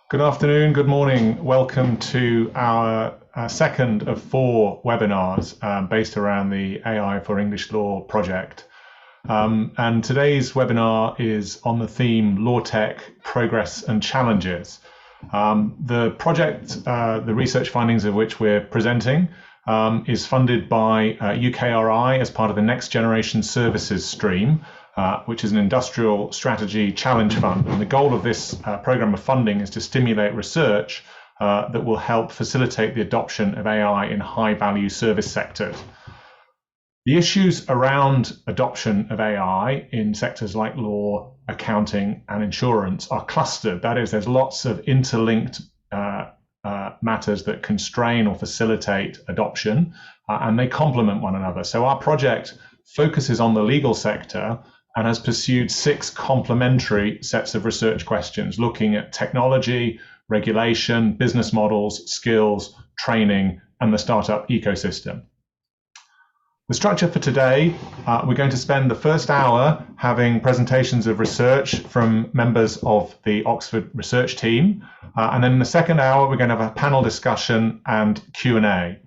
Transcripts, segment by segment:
Good afternoon, good morning. Welcome to our second of 4 webinars based around the AI for English Law project. And today's webinar is on the theme LawTech, Progress and Challenges. The project, the research findings of which we're presenting, is funded by UKRI as part of the Next Generation Services stream, which is an industrial strategy challenge fund. And the goal of this program of funding is to stimulate research that will help facilitate the adoption of AI in high-value service sectors. The issues around adoption of AI in sectors like law, accounting, and insurance are clustered. That is, there's lots of interlinked matters that constrain or facilitate adoption, and they complement one another. So our project focuses on the legal sector and has pursued 6 complementary sets of research questions, looking at technology, regulation, business models, skills, training, and the startup ecosystem. The structure for today, we're going to spend the first hour having presentations of research from members of the Oxford research team. And then in the second hour, we're going to have a panel discussion and Q&A.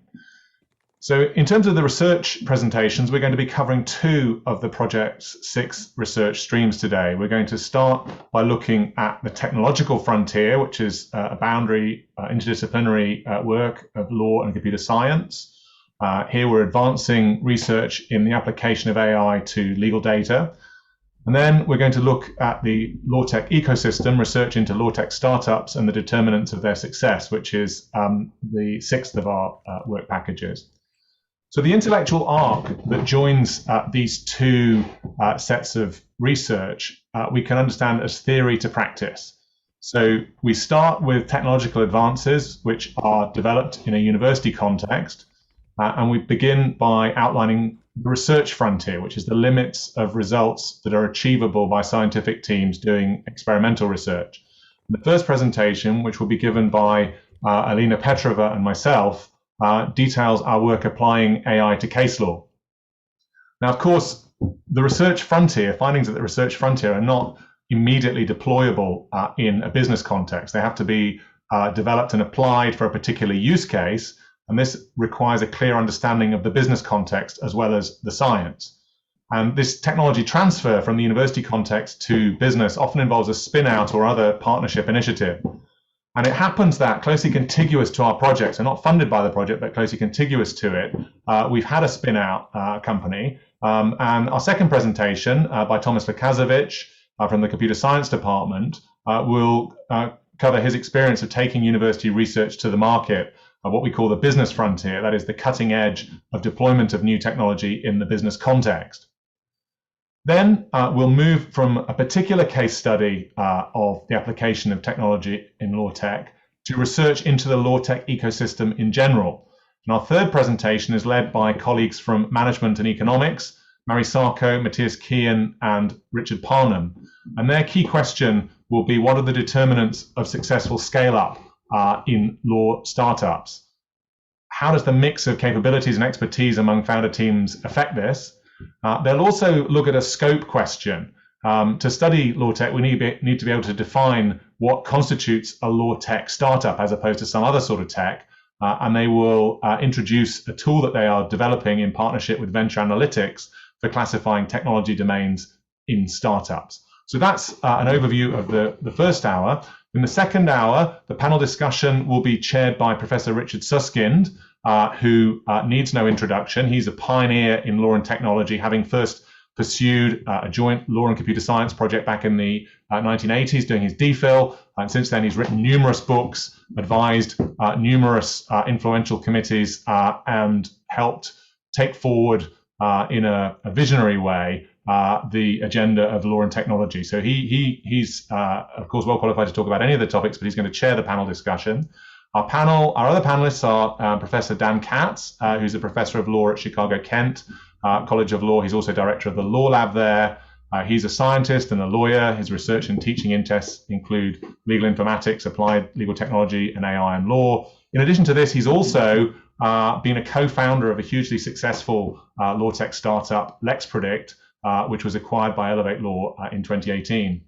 So in terms of the research presentations, we're going to be covering 2 of the project's 6 research streams today. We're going to start by looking at the technological frontier, which is a boundary interdisciplinary work of law and computer science. Here we're advancing research in the application of AI to legal data. And then we're going to look at the LawTech ecosystem, research into LawTech startups and the determinants of their success, which is the 6th of our work packages. So the intellectual arc that joins these 2 sets of research, we can understand as theory to practice. So we start with technological advances, which are developed in a university context, and we begin by outlining the research frontier, which is the limits of results that are achievable by scientific teams doing experimental research. The first presentation, which will be given by Alina Petrova and myself, details our work applying AI to case law. Now, of course, the research frontier, findings at the research frontier are not immediately deployable in a business context. They have to be developed and applied for a particular use case, and this requires a clear understanding of the business context as well as the science. And this technology transfer from the university context to business often involves a spin-out or other partnership initiative. And it happens that closely contiguous to our project, so not funded by the project, but closely contiguous to it, we've had a spin-out company. And our second presentation by Thomas Lukaszewicz from the Computer Science Department will cover his experience of taking university research to the market, what we call the business frontier, that is the cutting edge of deployment of new technology in the business context. Then we'll move from a particular case study of the application of technology in LawTech to research into the LawTech ecosystem in general. And our third presentation is led by colleagues from Management and Economics, Mary Sarko, Matthias Kian, and Richard Parnham. And their key question will be, what are the determinants of successful scale-up in law startups? How does the mix of capabilities and expertise among founder teams affect this? They'll also look at a scope question. To study LawTech, we need to be able to define what constitutes a LawTech startup as opposed to some other sort of tech. And they will introduce a tool that they are developing in partnership with Venture Analytics for classifying technology domains in startups. So that's an overview of the first hour. In the second hour, the panel discussion will be chaired by Professor Richard Susskind, who needs no introduction. He's a pioneer in law and technology, having first pursued a joint law and computer science project back in the 1980s, doing his DPhil. And since then, he's written numerous books, advised numerous influential committees, and helped take forward in a visionary way the agenda of law and technology. So he's of course well qualified to talk about any of the topics, but he's going to chair the panel discussion. Our other panelists are Professor Dan Katz, who's a professor of law at Chicago-Kent College of Law. He's also director of the Law Lab there. He's a scientist and a lawyer. His research and teaching interests include legal informatics, applied legal technology, and AI and law. In addition to this, he's also been a co-founder of a hugely successful LawTech startup, LexPredict, which was acquired by Elevate Law in 2018.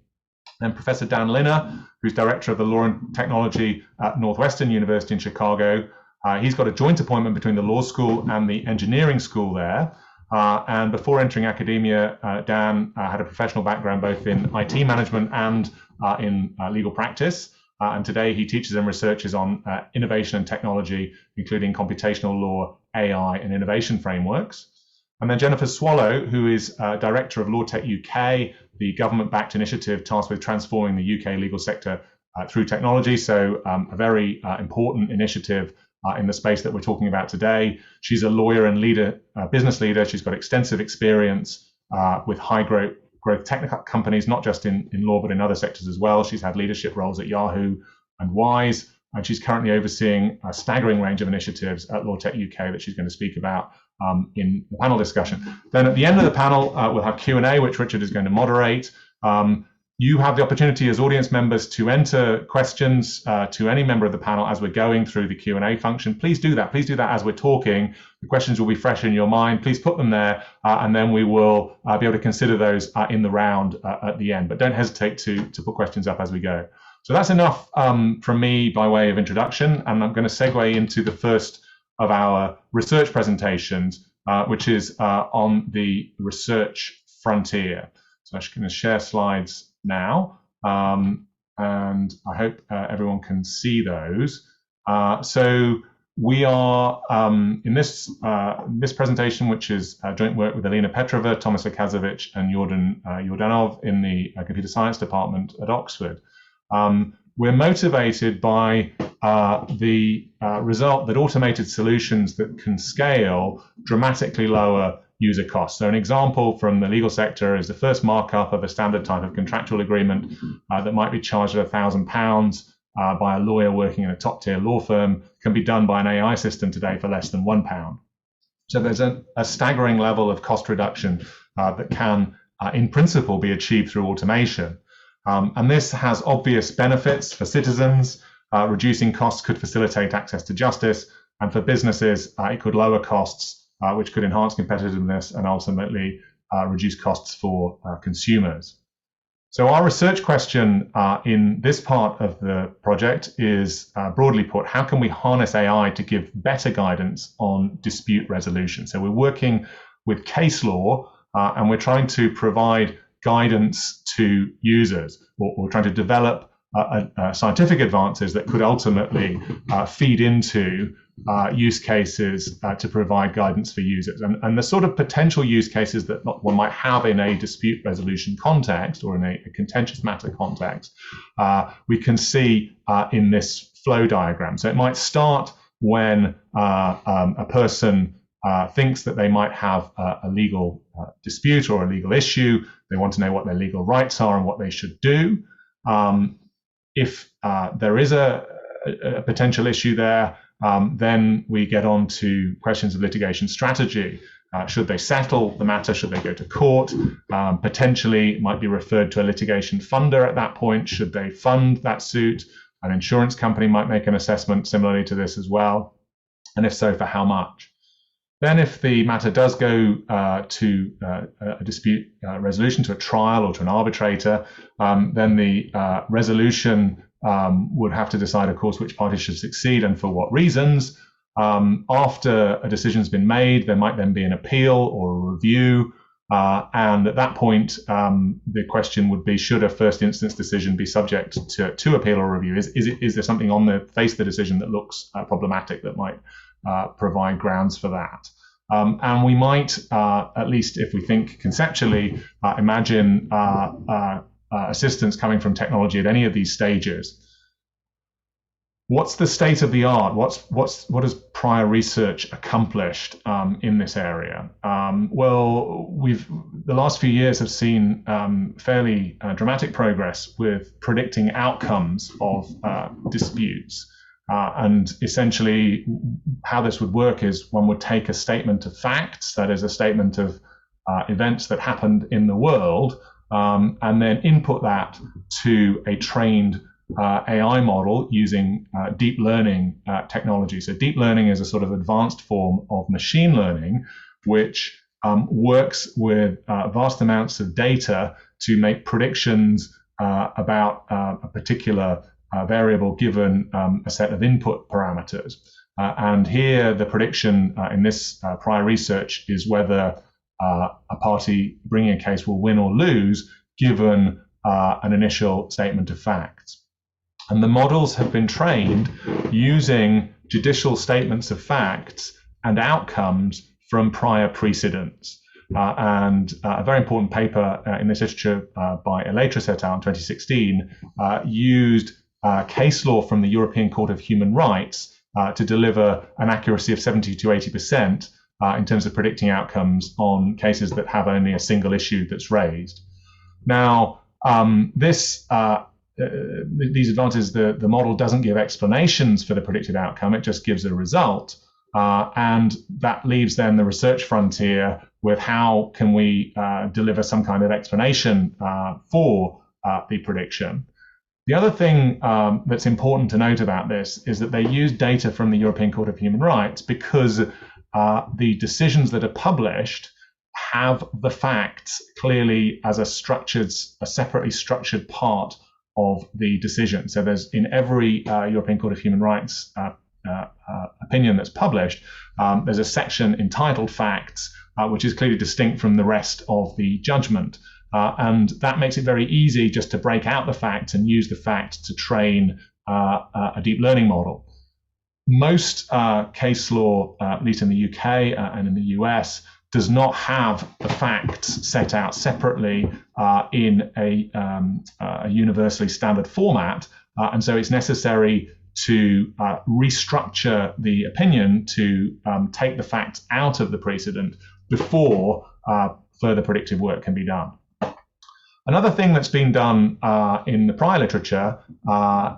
Then Professor Dan Linner, who's Director of the Law and Technology at Northwestern University in Chicago. He's got a joint appointment between the law school and the engineering school there. And before entering academia, Dan had a professional background both in IT management and in legal practice. And today he teaches and researches on innovation and technology, including computational law, AI, and innovation frameworks. And then Jennifer Swallow, who is Director of LawTech UK, the government-backed initiative tasked with transforming the UK legal sector through technology. So a very important initiative in the space that we're talking about today. She's a lawyer and business leader. She's got extensive experience with high growth technical companies, not just in law, but in other sectors as well. She's had leadership roles at Yahoo and Wise, and she's currently overseeing a staggering range of initiatives at LawTech UK that she's going to speak about in the panel discussion. Then at the end of the panel, we'll have Q&A, which Richard is going to moderate. You have the opportunity as audience members to enter questions to any member of the panel as we're going through the Q&A function. Please do that. Please do that as we're talking. The questions will be fresh in your mind. Please put them there, and then we will be able to consider those in the round at the end. But don't hesitate to put questions up as we go. So that's enough from me by way of introduction, and I'm going to segue into the first of our research presentations, which is on the research frontier. So I'm just going to share slides now, and I hope everyone can see those. So we are in this presentation, which is joint work with Alina Petrova, Thomas Akazovic, and Jordan Jordanov in the computer science department at Oxford. We're motivated by the result that automated solutions that can scale dramatically lower user costs. So an example from the legal sector is the first markup of a standard type of contractual agreement that might be charged at £1,000 by a lawyer working in a top-tier law firm can be done by an AI system today for less than £1. So there's a staggering level of cost reduction that can, in principle, be achieved through automation. And this has obvious benefits for citizens. Reducing costs could facilitate access to justice, and for businesses, it could lower costs, which could enhance competitiveness and ultimately reduce costs for consumers. So our research question in this part of the project is, broadly put, how can we harness AI to give better guidance on dispute resolution? So we're working with case law, and we're trying to provide guidance to users, or trying to develop scientific advances that could ultimately feed into use cases to provide guidance for users. And the sort of potential use cases that one might have in a dispute resolution context or in a contentious matter context, we can see in this flow diagram. So it might start when a person thinks that they might have a legal dispute or a legal issue. They want to know what their legal rights are and what they should do. If there is a potential issue there, then we get on to questions of litigation strategy. Should they settle the matter? Should they go to court? Potentially might be referred to a litigation funder at that point. Should they fund that suit? An insurance company might make an assessment similarly to this as well. And if so, for how much? Then if the matter does go to a dispute resolution, to a trial or to an arbitrator, then the resolution would have to decide, of course, which party should succeed and for what reasons. After a decision's been made, there might then be an appeal or a review. And at that point, the question would be, should a first instance decision be subject to appeal or review? Is there something on the face of the decision that looks problematic that might provide grounds for that? And we might, at least if we think conceptually, imagine assistance coming from technology at any of these stages. What's the state of the art? What has prior research accomplished in this area? Well, the last few years have seen fairly dramatic progress with predicting outcomes of disputes. And essentially, how this would work is one would take a statement of facts, that is a statement of events that happened in the world, and then input that to a trained AI model using deep learning technology. So deep learning is a sort of advanced form of machine learning, which works with vast amounts of data to make predictions about a particular variable given a set of input parameters. And here the prediction in this prior research is whether a party bringing a case will win or lose given an initial statement of facts. And the models have been trained using judicial statements of facts and outcomes from prior precedents. And a very important paper in this literature by Elatrus et al. In 2016 used case law from the European Court of Human Rights to deliver an accuracy of 70 to 80% in terms of predicting outcomes on cases that have only a single issue that's raised. Now, these advantages, the model doesn't give explanations for the predicted outcome, it just gives a result. And that leaves then the research frontier with how can we deliver some kind of explanation for the prediction. The other thing that's important to note about this is that they use data from the European Court of Human Rights because the decisions that are published have the facts clearly as a separately structured part of the decision. So there's in every European Court of Human Rights opinion that's published, there's a section entitled Facts, which is clearly distinct from the rest of the judgment. And that makes it very easy just to break out the facts and use the facts to train a deep learning model. Most case law, at least in the UK and in the US, does not have the facts set out separately in a universally standard format. And so it's necessary to restructure the opinion to take the facts out of the precedent before further predictive work can be done. Another thing that's been done in the prior literature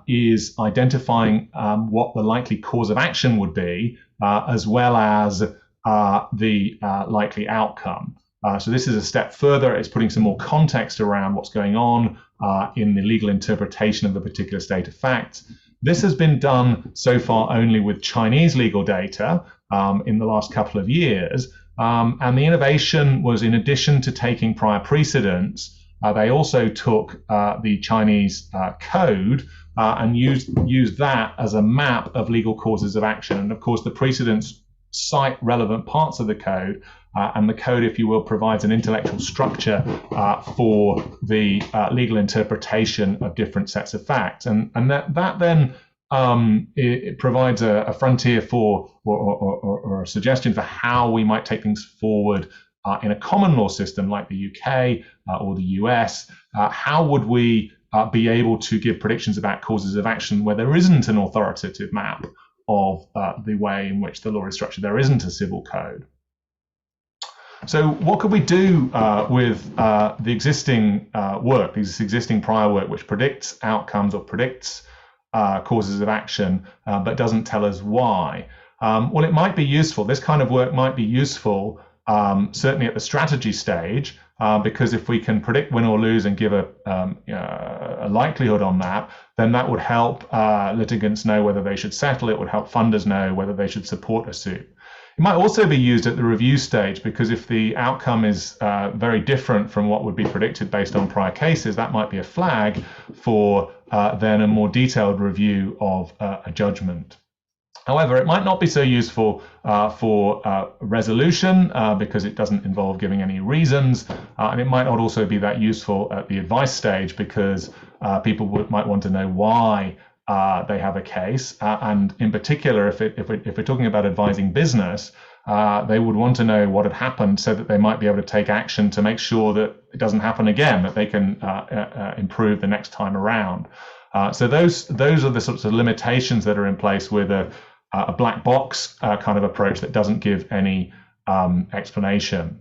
is identifying what the likely cause of action would be, as well as the likely outcome. So this is a step further. It's putting some more context around what's going on in the legal interpretation of a particular state of facts. This has been done so far only with Chinese legal data in the last couple of years. And the innovation was, in addition to taking prior precedents, they also took the Chinese code and used that as a map of legal causes of action. And of course, the precedents cite relevant parts of the code, and the code, if you will, provides an intellectual structure for the legal interpretation of different sets of facts. And that then it provides a frontier for, or a suggestion for how we might take things forward in a common law system like the UK or the US. How would we be able to give predictions about causes of action where there isn't an authoritative map of the way in which the law is structured? There isn't a civil code. So what could we do with the existing work, this existing prior work, which predicts outcomes or predicts causes of action, but doesn't tell us why? Well, it might be useful. This kind of work might be useful, certainly at the strategy stage, because if we can predict win or lose and give a likelihood on that, then that would help litigants know whether they should settle. It would help funders know whether they should support a suit. It might also be used at the review stage, because if the outcome is very different from what would be predicted based on prior cases, that might be a flag for then a more detailed review of a judgment. However, it might not be so useful for resolution because it doesn't involve giving any reasons, and it might not also be that useful at the advice stage because people might want to know why they have a case, and in particular, if we're talking about advising business, they would want to know what had happened so that they might be able to take action to make sure that it doesn't happen again, that they can improve the next time around. So those are the sorts of limitations that are in place with a black box kind of approach that doesn't give any explanation.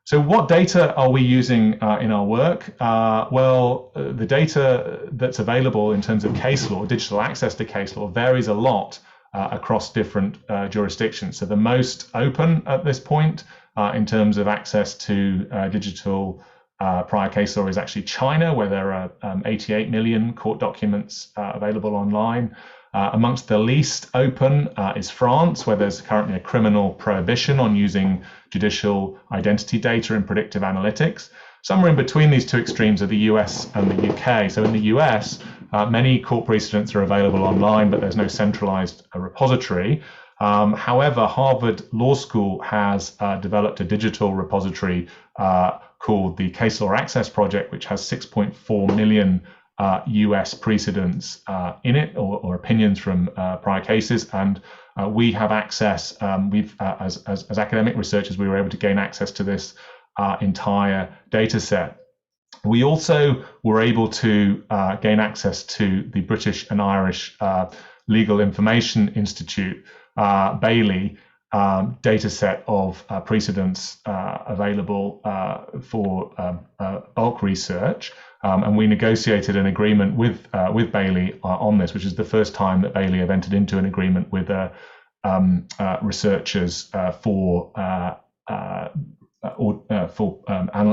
So what data are we using in our work? Well, the data that's available in terms of case law, digital access to case law, varies a lot across different jurisdictions. So the most open at this point in terms of access to digital prior case law is actually China, where there are 88 million court documents available online. Amongst the least open is France, where there's currently a criminal prohibition on using judicial identity data in predictive analytics. Somewhere in between these two extremes are the US and the UK. So in the US, many court precedents are available online, but there's no centralized repository. However, Harvard Law School has developed a digital repository called the Case Law Access Project, which has 6.4 million US precedents in it, or opinions from prior cases, and we have access. As academic researchers, we were able to gain access to this entire data set. We also were able to gain access to the British and Irish Legal Information Institute, Bailey, data set of precedents available for bulk research. And we negotiated an agreement with Bailey on this, which is the first time that Bailey have entered into an agreement with researchers for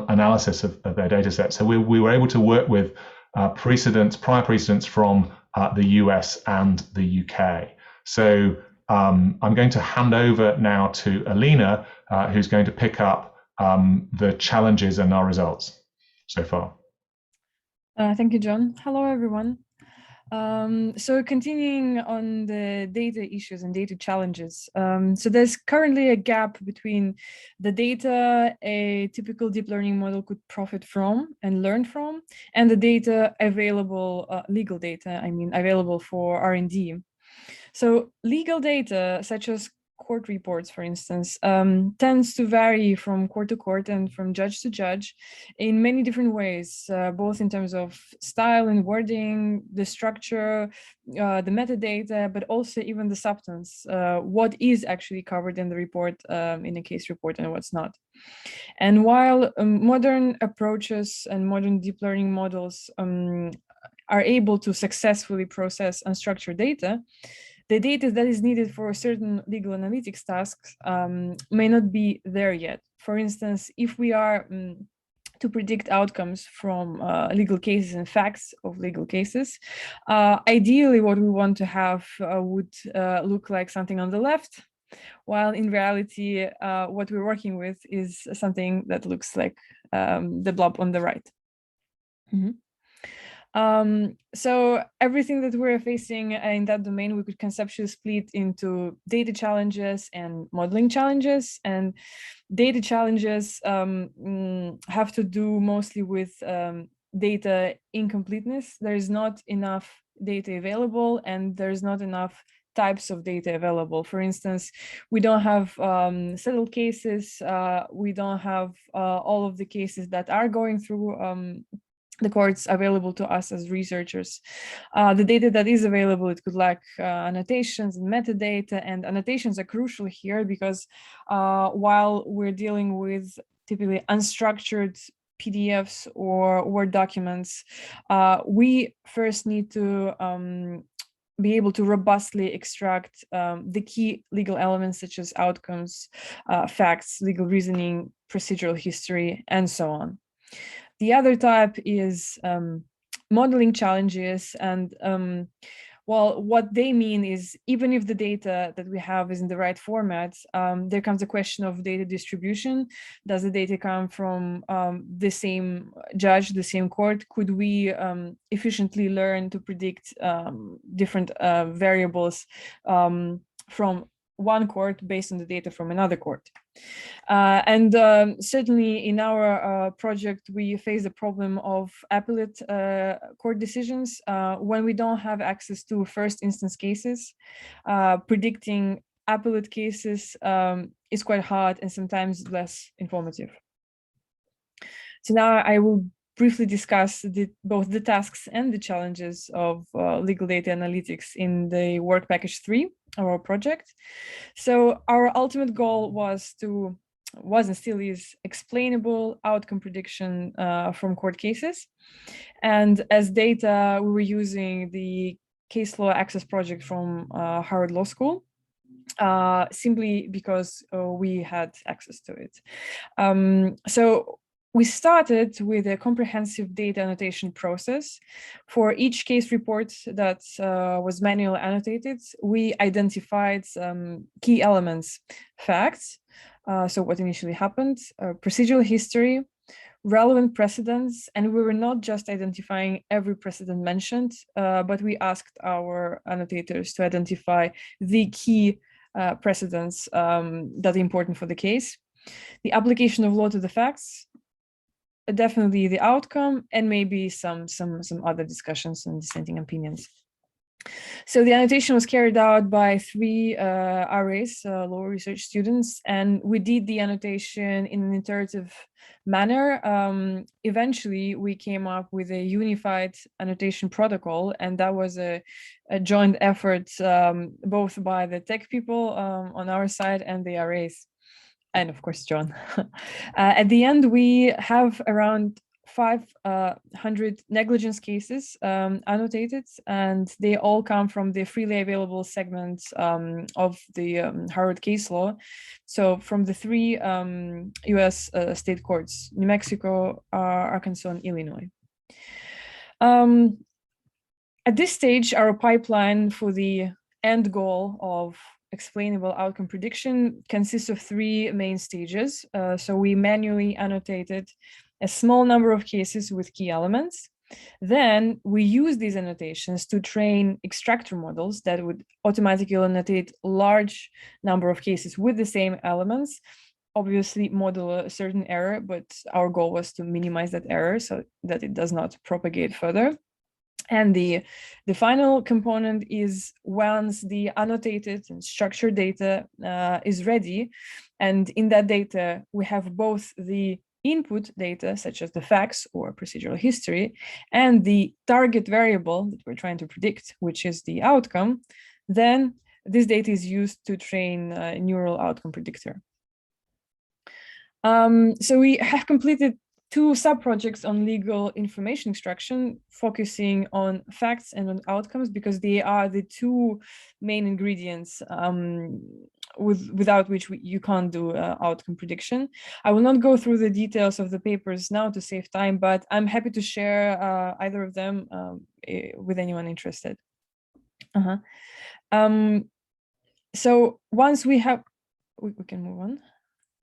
analysis of their data set. So we were able to work with prior precedents from the US and the UK. So I'm going to hand over now to Alina, who's going to pick up the challenges and our results so far. Thank you, John. Hello, everyone. So continuing on the data issues and data challenges. So there's currently a gap between the data a typical deep learning model could profit from and learn from, and the data available, legal data, available for R&D. So legal data, such as court reports, for instance, tends to vary from court to court and from judge to judge in many different ways, both in terms of style and wording, the structure, the metadata, but also even the substance, what is actually covered in the report, in a case report, and what's not. And while modern approaches and modern deep learning models are able to successfully process unstructured data, the data that is needed for certain legal analytics tasks may not be there yet. For instance, if we are to predict outcomes from legal cases and facts of legal cases, ideally what we want to have would look like something on the left, while in reality, what we're working with is something that looks like the blob on the right. Mm-hmm. So everything that we're facing in that domain, we could conceptually split into data challenges and modeling challenges. And data challenges have to do mostly with data incompleteness. There is not enough data available, and there's not enough types of data available. For instance, we don't have settled cases. We don't have all of the cases that are going through the courts available to us as researchers. The data that is available, it could lack annotations and metadata, and annotations are crucial here because while we're dealing with typically unstructured PDFs or Word documents, we first need to be able to robustly extract the key legal elements such as outcomes, facts, legal reasoning, procedural history, and so on. The other type is modeling challenges, and well, what they mean is even if the data that we have is in the right format, there comes a question of data distribution. Does the data come from the same judge, the same court? Could we efficiently learn to predict different variables from one court based on the data from another court? And certainly in our project, we face the problem of appellate court decisions. When we don't have access to first instance cases, predicting appellate cases is quite hard and sometimes less informative. So now I will briefly discuss both the tasks and the challenges of legal data analytics in the work package 3 of our project. So our ultimate goal was and still is explainable outcome prediction from court cases. And as data, we were using the Case Law Access project from Harvard Law School, simply because we had access to it. So we started with a comprehensive data annotation process. For each case report that was manually annotated, we identified some key elements: facts, so what initially happened, procedural history, relevant precedents, and we were not just identifying every precedent mentioned, but we asked our annotators to identify the key precedents that are important for the case, the application of law to the facts, definitely the outcome, and maybe some other discussions and dissenting opinions. So the annotation was carried out by 3 RAs, law research students, and we did the annotation in an iterative manner. Eventually, we came up with a unified annotation protocol, and that was a joint effort both by the tech people on our side and the RAs, and of course, John. At the end, we have around 500 negligence cases annotated, and they all come from the freely available segments of the Harvard case law. So from the 3 US state courts, New Mexico, Arkansas, and Illinois. At this stage, our pipeline for the end goal of explainable outcome prediction consists of 3 main stages. So we manually annotated a small number of cases with key elements. Then we use these annotations to train extractor models that would automatically annotate large number of cases with the same elements, obviously model a certain error, but our goal was to minimize that error so that it does not propagate further. And the final component is once the annotated and structured data is ready, and in that data we have both the input data, such as the facts or procedural history, and the target variable that we're trying to predict, which is the outcome, then this data is used to train a neural outcome predictor. So we have completed 2 sub-projects on legal information extraction, focusing on facts and on outcomes, because they are the 2 main ingredients without which you can't do outcome prediction. I will not go through the details of the papers now to save time, but I'm happy to share either of them with anyone interested. So once we have, we can move on.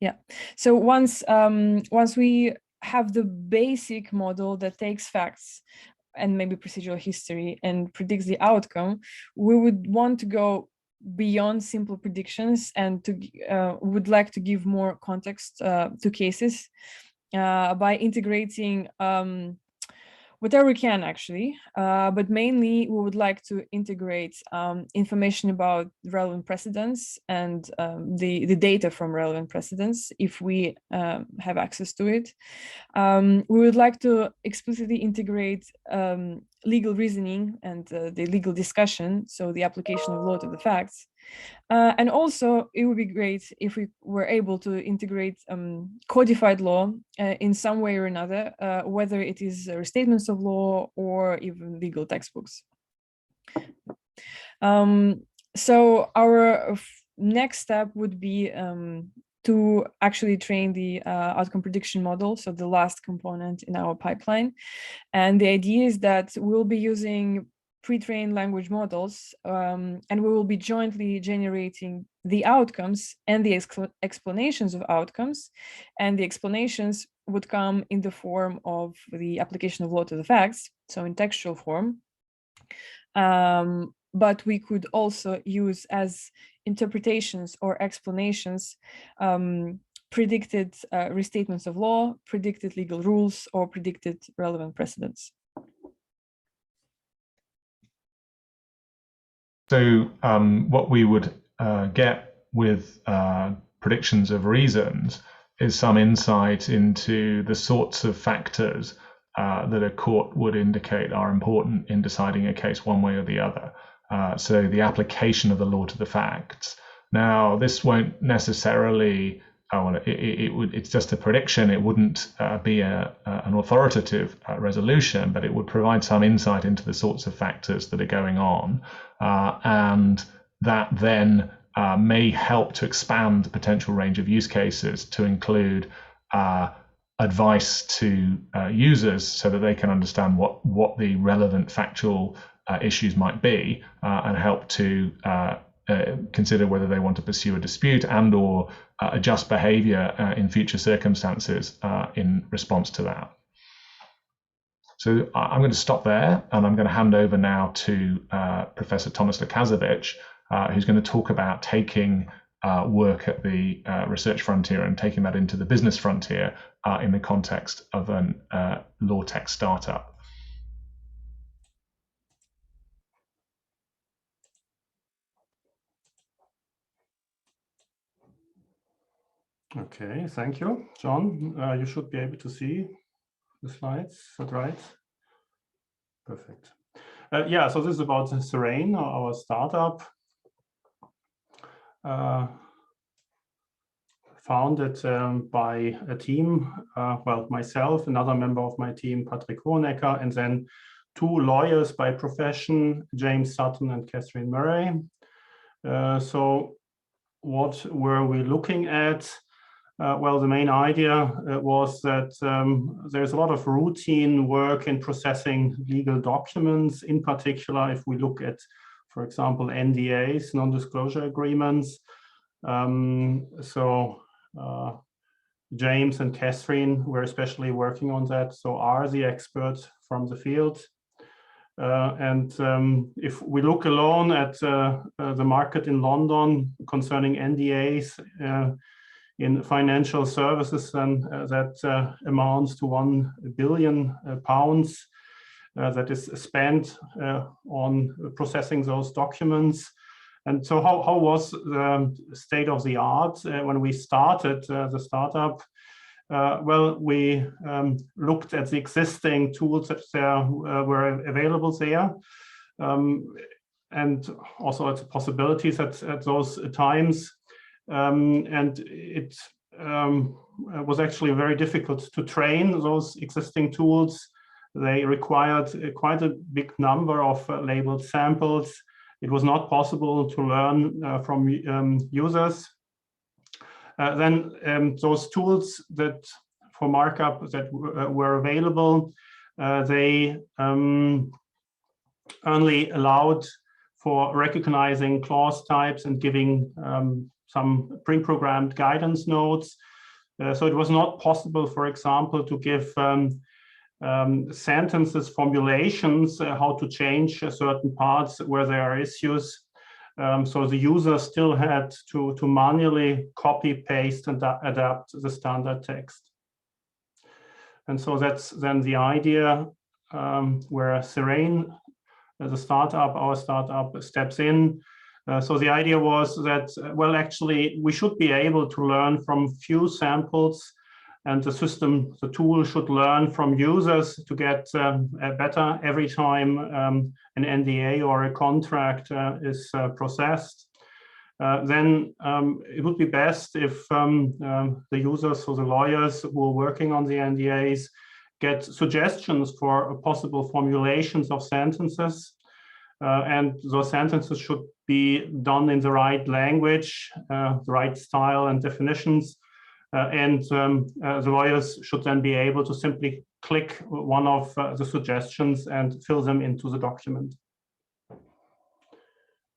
Yeah. So once we have the basic model that takes facts and maybe procedural history and predicts the outcome, we would want to go beyond simple predictions and would like to give more context to cases by integrating whatever we can, actually, but mainly we would like to integrate information about relevant precedents and the data from relevant precedents if we have access to it. We would like to explicitly integrate legal reasoning and the legal discussion, so the application of law to the facts. And also, it would be great if we were able to integrate codified law in some way or another, whether it is restatements of law or even legal textbooks. So our next step would be to actually train the outcome prediction model, so the last component in our pipeline. And the idea is that we'll be using pre-trained language models, and we will be jointly generating the outcomes and the explanations of outcomes, and the explanations would come in the form of the application of law to the facts, so in textual form. But we could also use as interpretations or explanations predicted restatements of law, predicted legal rules, or predicted relevant precedents. So what we would get with predictions of reasons is some insight into the sorts of factors that a court would indicate are important in deciding a case one way or the other. So the application of the law to the facts. Now, this won't necessarily, it's just a prediction. It wouldn't be an authoritative resolution, but it would provide some insight into the sorts of factors that are going on. And that then may help to expand the potential range of use cases to include advice to users so that they can understand what the relevant factual issues might be and help to consider whether they want to pursue a dispute and or adjust behavior in future circumstances in response to that. So I'm going to stop there, and I'm going to hand over now to Professor Thomas Lukaszewicz, who's going to talk about taking work at the research frontier and taking that into the business frontier in the context of an LawTech startup. Okay, thank you, John. You should be able to see the slides. Is that right? Perfect. Yeah, so this is about Serene, our startup. Founded by a team, well, myself, another member of my team, Patrick Hohenecker, and then two lawyers by profession, James Sutton and Catherine Murray. So what were we looking at? Well, the main idea was that there's a lot of routine work in processing legal documents, in particular, if we look at, for example, NDAs, non-disclosure agreements. James and Catherine were especially working on that, so are the experts from the field. If we look alone at the market in London concerning NDAs in financial services, then that amounts to £1 billion that is spent on processing those documents. And so how was the state of the art when we started the startup? Well, we looked at the existing tools that were available there, and also at the possibilities at those times. And it was actually very difficult to train those existing tools. They required quite a big number of labeled samples. It was not possible to learn from users. Then those tools that for markup that were available, they only allowed for recognizing clause types and giving some pre-programmed guidance notes. So it was not possible, for example, to give sentences formulations, how to change certain parts where there are issues. So the user still had to manually copy, paste, and adapt the standard text. And so that's then the idea where Serene, the startup, our startup, steps in. So the idea was that, well, actually, we should be able to learn from few samples, and the system, the tool should learn from users to get better every time an NDA or a contract is processed. Then it would be best if the users, so the lawyers who are working on the NDAs, get suggestions for possible formulations of sentences. And those sentences should be done in the right language, the right style and definitions. The lawyers should then be able to simply click one of the suggestions and fill them into the document.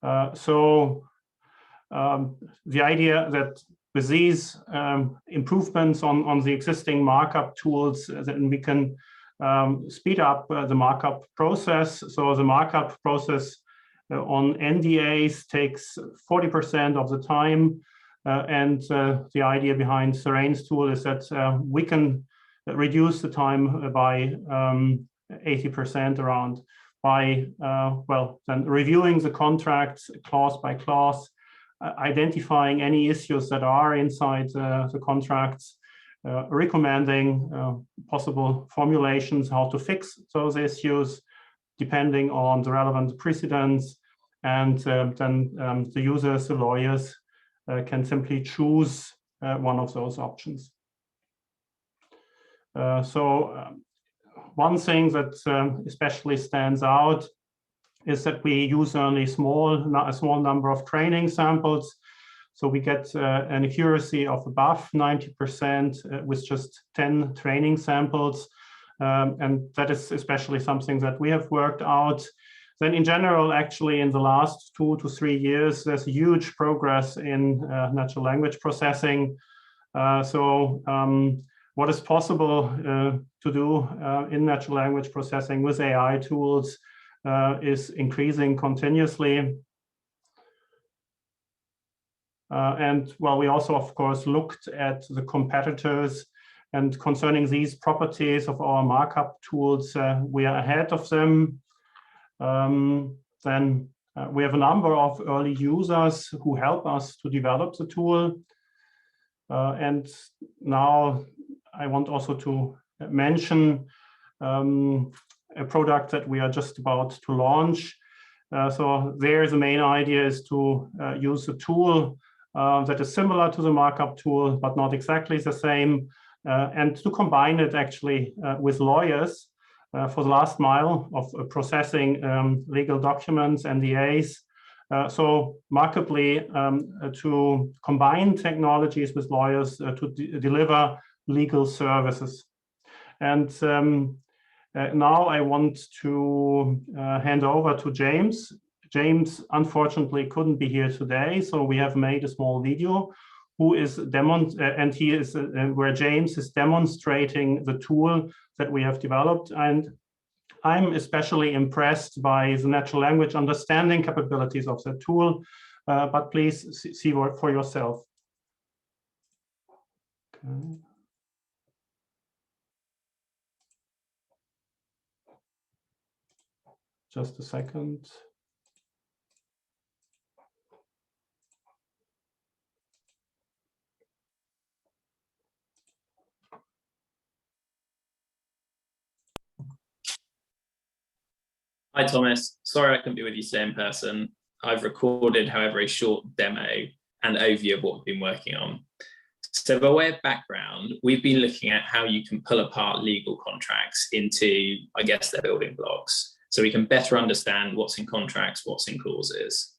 The idea that with these improvements on the existing markup tools, then we can speed up the markup process. So the markup process on NDAs takes 40% of the time. The idea behind Serene's tool is that we can reduce the time by 80% around by, well, then reviewing the contracts clause by clause, identifying any issues that are inside the contracts, recommending possible formulations, how to fix those issues, depending on the relevant precedents, and then the users, the lawyers, can simply choose one of those options. One thing that especially stands out is that we use only a small number of training samples. So we get an accuracy of above 90% with just 10 training samples. And that is especially something that we have worked out. then in general, actually, in the last 2 to 3 years, there's huge progress in natural language processing. What is possible to do in natural language processing with AI tools is increasing continuously. And well, we also, of course, looked at the competitors, and concerning these properties of our markup tools, we are ahead of them. Then we have a number of early users who help us to develop the tool. And now I want also to mention a product that we are just about to launch. So there, the main idea is to use a tool that is similar to the markup tool, but not exactly the same, and to combine it actually with lawyers for the last mile of processing legal documents, NDAs. So markedly to combine technologies with lawyers to deliver legal services. And now I want to hand over to James. James unfortunately couldn't be here today, so we have made a small video where James is demonstrating the tool that we have developed. And I'm especially impressed by the natural language understanding capabilities of the tool, but please see for yourself. Okay. Just a second. Hi, Thomas. Sorry I couldn't be with you today in person. I've recorded, however, a short demo and overview of what we've been working on. So by way of background, we've been looking at how you can pull apart legal contracts into, I guess, their building blocks, so we can better understand what's in contracts, what's in clauses.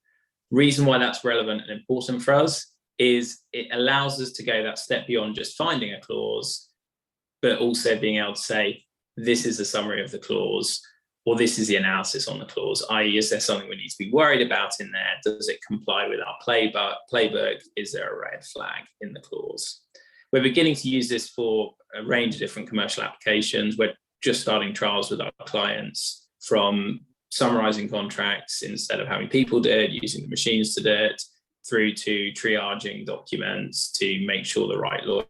Reason why that's relevant and important for us is it allows us to go that step beyond just finding a clause, but also being able to say, this is a summary of the clause, or this is the analysis on the clause, i.e. is there something we need to be worried about in there? Does it comply with our playbook? Is there a red flag in the clause? We're beginning to use this for a range of different commercial applications. We're just starting trials with our clients, from summarizing contracts instead of having people do it, using the machines to do it, through to triaging documents to make sure the right lawyer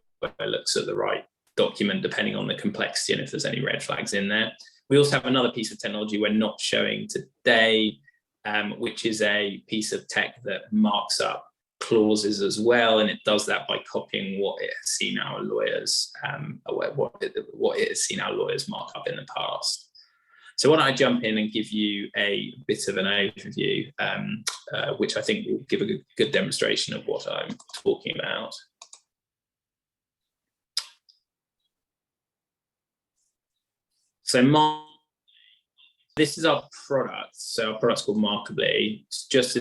looks at the right document, depending on the complexity and if there's any red flags in there. We also have another piece of technology we're not showing today, which is a piece of tech that marks up clauses as well, and it does that by copying what it has seen our lawyers, what it has seen our lawyers mark up in the past. So why don't I jump in and give you a bit of an overview, which I think will give a good demonstration of what I'm talking about. So this is our product. So our product's called Markably. It's just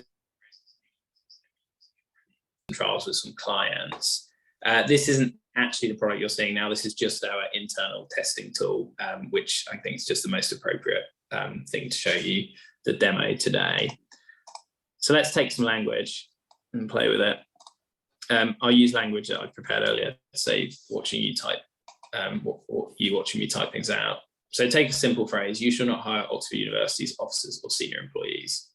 trials with some clients. This isn't actually the product you're seeing now. This is just our internal testing tool, which I think is just the most appropriate thing to show you the demo today. So let's take some language and play with it. I'll use language that I prepared earlier to save watching you type, watching me type things out. So take a simple phrase: you shall not hire Oxford University's officers or senior employees.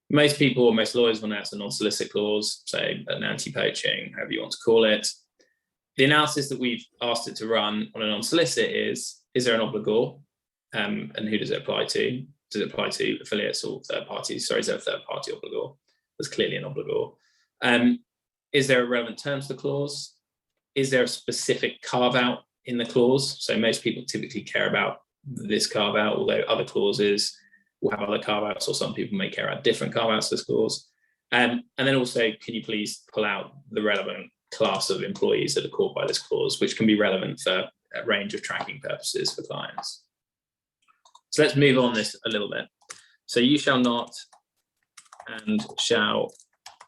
Most people, or most lawyers, will know it's a non-solicit clause, say an anti-poaching, however you want to call it. The analysis that we've asked it to run on a non-solicit is there an obligor? And who does it apply to? Does it apply to affiliates or third parties? Sorry, is there a third party obligor? There's clearly an obligor. Is there a relevant term to the clause? Is there a specific carve-out in the clause? So most people typically care about this carve-out, although other clauses will have other carve-outs, or some people may care about different carve-outs to this clause. And then also, can you please pull out the relevant class of employees that are caught by this clause, which can be relevant for a range of tracking purposes for clients. So let's move on this a little bit. So you shall not and shall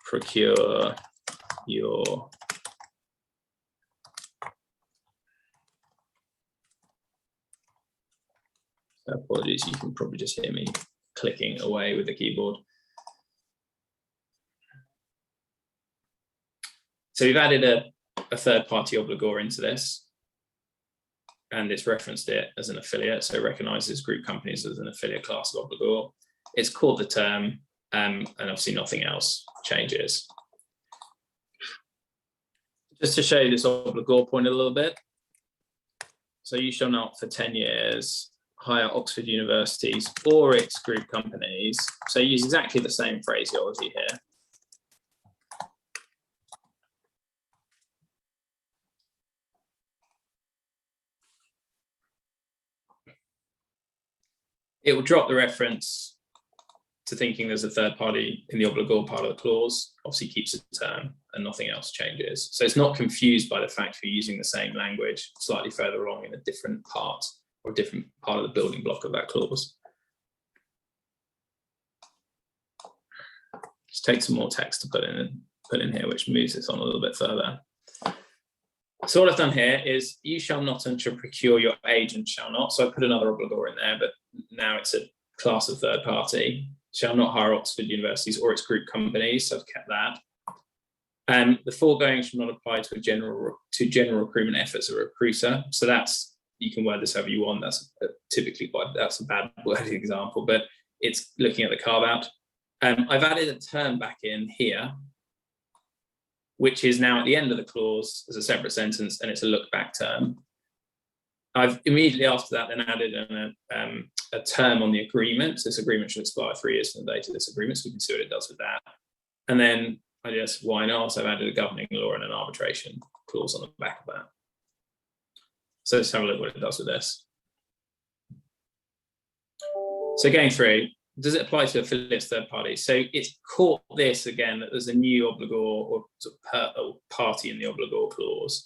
procure your apologies, you can probably just hear me clicking away with the keyboard. So we've added a third-party obligor into this, and it's referenced it as an affiliate, so it recognizes group companies as an affiliate class of obligor. It's called the term, and obviously nothing else changes. Just to show you this obligor point a little bit. So you shall not for 10 years hire Oxford universities or its group companies. So use exactly the same phraseology here. It will drop the reference to thinking there's a third party in the obligor part of the clause, obviously keeps the term and nothing else changes. So it's not confused by the fact we're using the same language slightly further along in a different part or a different part of the building block of that clause. Just take some more text to put in here, which moves this on a little bit further. So what I've done here is you shall not and shall procure your agent shall not. So I put another obligor in there, but now it's a class of third party. Shall not hire Oxford universities or its group companies. So I've kept that. The foregoing shall not apply to general recruitment efforts of a recruiter. So that's, you can word this however you want. That's typically that's a bad wording example, but it's looking at the carve out. I've added a term back in here, which is now at the end of the clause as a separate sentence, and it's a look back term. I've immediately after that then added a term on the agreement. So this agreement should expire 3 years from the date of this agreement, so we can see what it does with that. And then I guess why not? So I've added a governing law and an arbitration clause on the back of that. So let's have a look what it does with this. So going through, does it apply to affiliates, third parties? So it's caught this again, that there's a new obligor or sort of party in the obligor clause.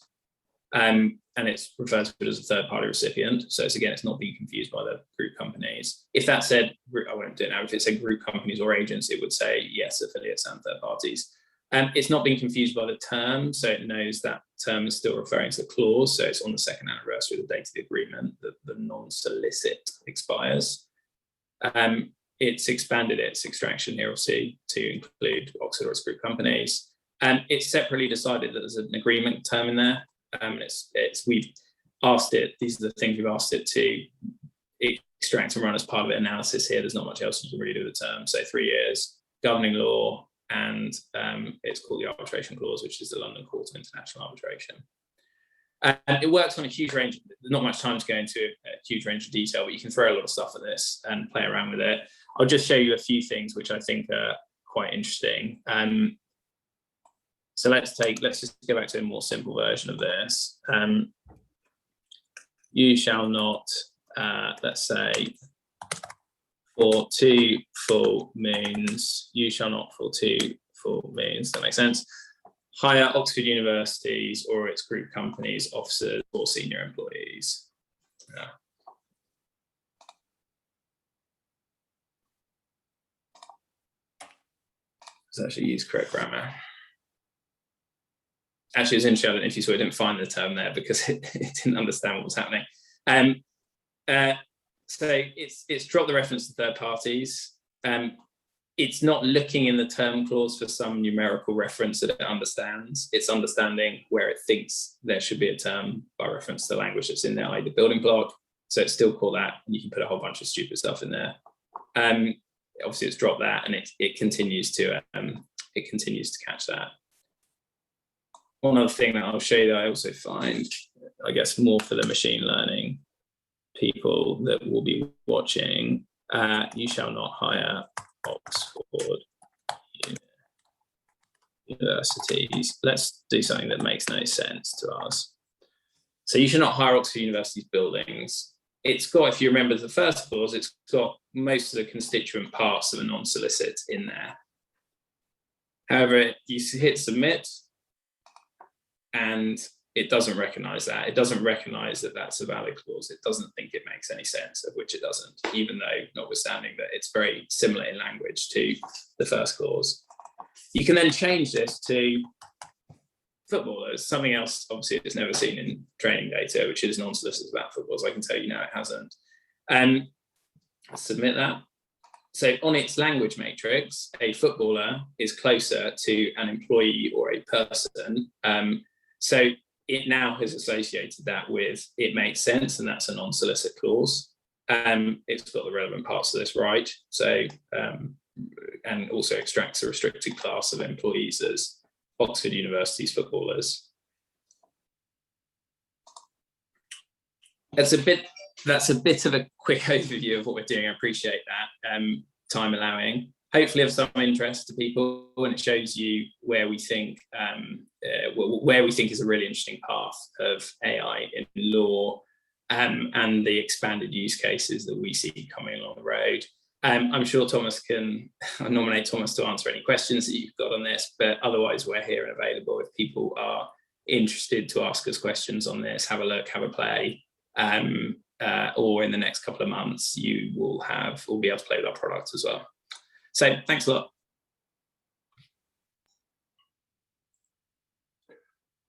And it's referred to it as a third party recipient. So it's, again, it's not being confused by the group companies. If that said, I won't do it now, if it said group companies or agents, it would say yes, affiliates and third parties. It's not being confused by the term, so it knows that term is still referring to the clause. So it's on the second anniversary of the date of the agreement that the non-solicit expires. It's expanded its extraction here, obviously, to include Oxford or its group companies. It's separately decided that there's an agreement term in there. We've asked it, these are the things we've asked it to extract and run as part of an analysis here. There's not much else you can really do with the term. So 3 years, governing law, and it's called the arbitration clause, which is the London Court of International Arbitration. It works on a huge range, there's not much time to go into a huge range of detail, but you can throw a lot of stuff at this and play around with it. I'll just show you a few things which I think are quite interesting. So let's just go back to a more simple version of this. You shall not, let's say, for 2 full moons, you shall not for 2 full moons, that makes sense, hire Oxford universities or its group companies, officers or senior employees. Yeah. Let's actually use correct grammar. Actually, it's interesting, I don't know if you saw, I didn't find the term there because it didn't understand what was happening. So it's dropped the reference to third parties. It's not looking in the term clause for some numerical reference that it understands. It's understanding where it thinks there should be a term by reference to the language that's in there, i.e. the building block. So it's still called that, and you can put a whole bunch of stupid stuff in there. Obviously, it's dropped that, and it continues to catch that. One other thing that I'll show you that I also find, I guess, more for the machine learning people that will be watching, you shall not hire Oxford universities. Let's do something that makes no sense to us. So you should not hire Oxford University's buildings. It's got, if you remember the first clause, it's got most of the constituent parts of a non-solicit in there. However, you hit submit, and it doesn't recognize that. It doesn't recognize that that's a valid clause. It doesn't think it makes any sense, of which it doesn't, even though, notwithstanding that it's very similar in language to the first clause. You can then change this to footballers, something else, obviously, it's never seen in training data, which is non-solicits about footballers. I can tell you now it hasn't. Submit that. So on its language matrix, a footballer is closer to an employee or a person. So it now has associated that with it makes sense, and that's a non-solicit clause. It's got the relevant parts of this right. So, and also extracts a restricted class of employees as Oxford University's footballers. That's a bit of a quick overview of what we're doing. I appreciate that, time allowing. Hopefully of some interest to people, and it shows you where we think is a really interesting path of AI in law, and the expanded use cases that we see coming along the road. I'm sure Thomas can nominate Thomas to answer any questions that you've got on this, but otherwise we're here and available if people are interested to ask us questions on this. Have a look, have a play. Or in the next couple of months, you will be able to play with our products as well. So thanks a lot.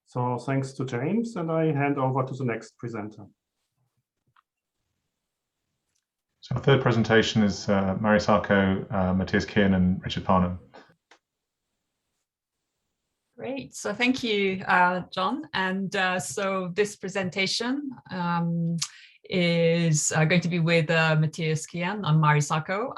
So thanks to James, and I hand over to the next presenter. So our third presentation is Mari Sarko, Matthias Kian, and Richard Parnham. Great. So thank you, John. And so this presentation is going to be with Matthias Kian and Mari Sarko,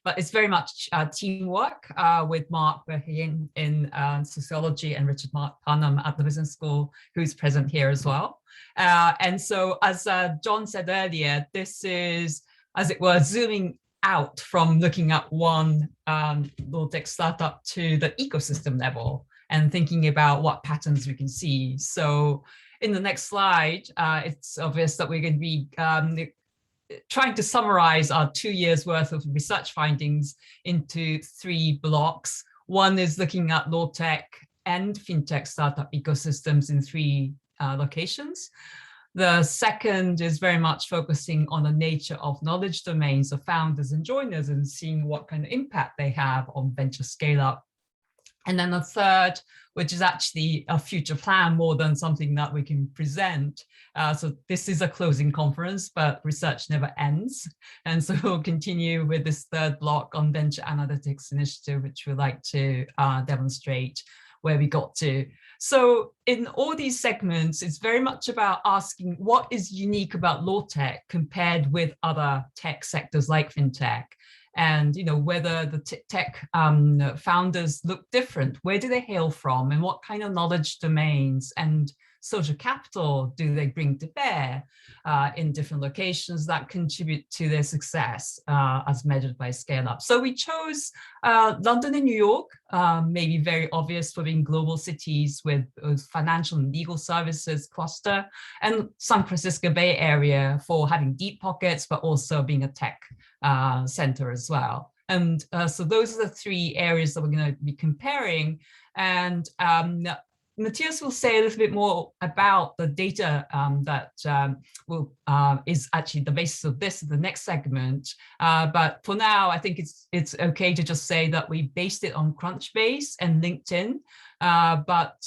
but it's very much teamwork with Mark Berhien in sociology and Richard Parnham at the business school, who's present here as well. And so as John said earlier, this is, as it were, zooming out from looking at one LawTech startup to the ecosystem level and thinking about what patterns we can see. So in the next slide, it's obvious that we're going to be trying to summarize our 2 years worth of research findings into 3 blocks. One is looking at LawTech and FinTech startup ecosystems in 3 locations. The second is very much focusing on the nature of knowledge domains of founders and joiners and seeing what kind of impact they have on venture scale up. And then the third, which is actually a future plan more than something that we can present. So this is a closing conference, but research never ends. And so we'll continue with this third block on venture analytics initiative, which we'd like to demonstrate where we got to. So in all these segments, it's very much about asking what is unique about LawTech compared with other tech sectors like FinTech. And whether the tech founders look different, where do they hail from, and what kind of knowledge domains and social capital do they bring to bear in different locations that contribute to their success as measured by scale up. So we chose London and New York, maybe very obvious for being global cities with financial and legal services cluster, and San Francisco Bay Area for having deep pockets, but also being a tech center as well. And so those are the 3 areas that we're going to be comparing. And Matthias will say a little bit more about the data that is actually the basis of this in the next segment. But for now, I think it's okay to just say that we based it on Crunchbase and LinkedIn. But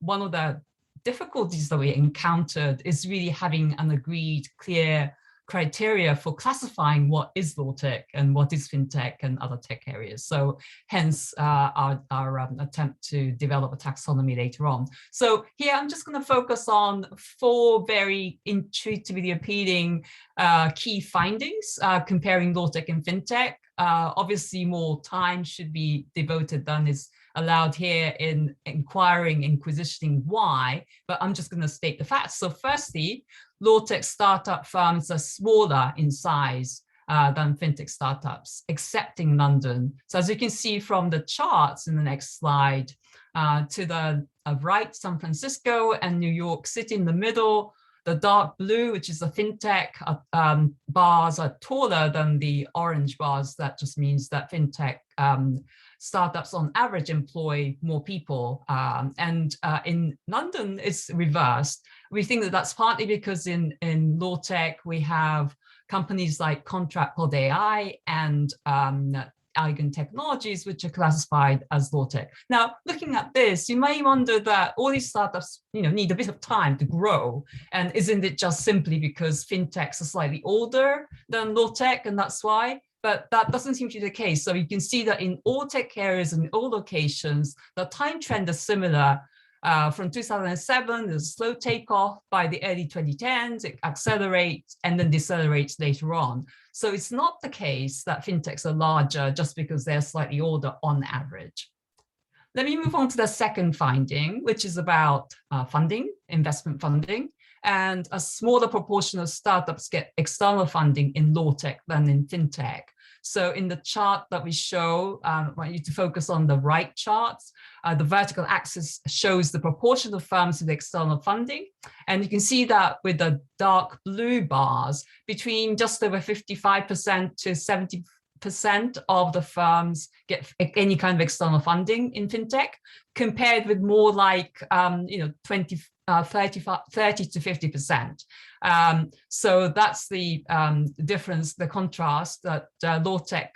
one of the difficulties that we encountered is really having an agreed, clear criteria for classifying what is LawTech and what is FinTech and other tech areas. So hence our attempt to develop a taxonomy later on. So here I'm just going to focus on 4 very intuitively appealing key findings comparing LawTech and FinTech. Obviously more time should be devoted than is allowed here in inquisitioning why, but I'm just going to state the facts. So firstly, LawTech startup firms are smaller in size than FinTech startups, except in London. So as you can see from the charts in the next slide, to the right, San Francisco and New York sit in the middle. The dark blue, which is the FinTech bars, are taller than the orange bars. That just means that FinTech startups on average employ more people. And in London, it's reversed. We think that that's partly because in LawTech, we have companies like Contract.ai and Eigen Technologies, which are classified as LawTech. Now, looking at this, you may wonder that all these startups need a bit of time to grow. And isn't it just simply because FinTechs are slightly older than LawTech, and that's why? but that doesn't seem to be the case. So you can see that in all tech areas and all locations, the time trend is similar. From 2007, there's a slow takeoff. By the early 2010s, it accelerates and then decelerates later on. So it's not the case that fintechs are larger just because they're slightly older on average. Let me move on to the second finding, which is about funding, investment funding, and a smaller proportion of startups get external funding in LawTech than in fintech. So in the chart that we show, I want you to focus on the right charts. The vertical axis shows the proportion of firms with external funding. And you can see that with the dark blue bars, between just over 55% to 70% of the firms get any kind of external funding in fintech, compared with more like 30 to 50%. So that's the difference, the contrast that LawTech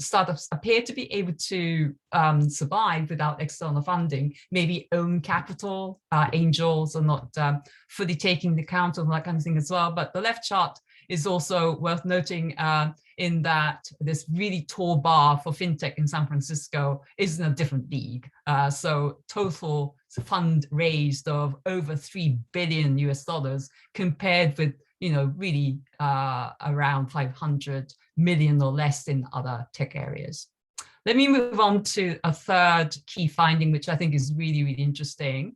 startups appear to be able to survive without external funding. Maybe own capital, angels are not fully taking account of that kind of thing as well. But the left chart is also worth noting in that this really tall bar for fintech in San Francisco is in a different league. So total fund raised of over $3 billion US compared with, really around 500 million or less in other tech areas. Let me move on to a third key finding, which I think is really, really interesting,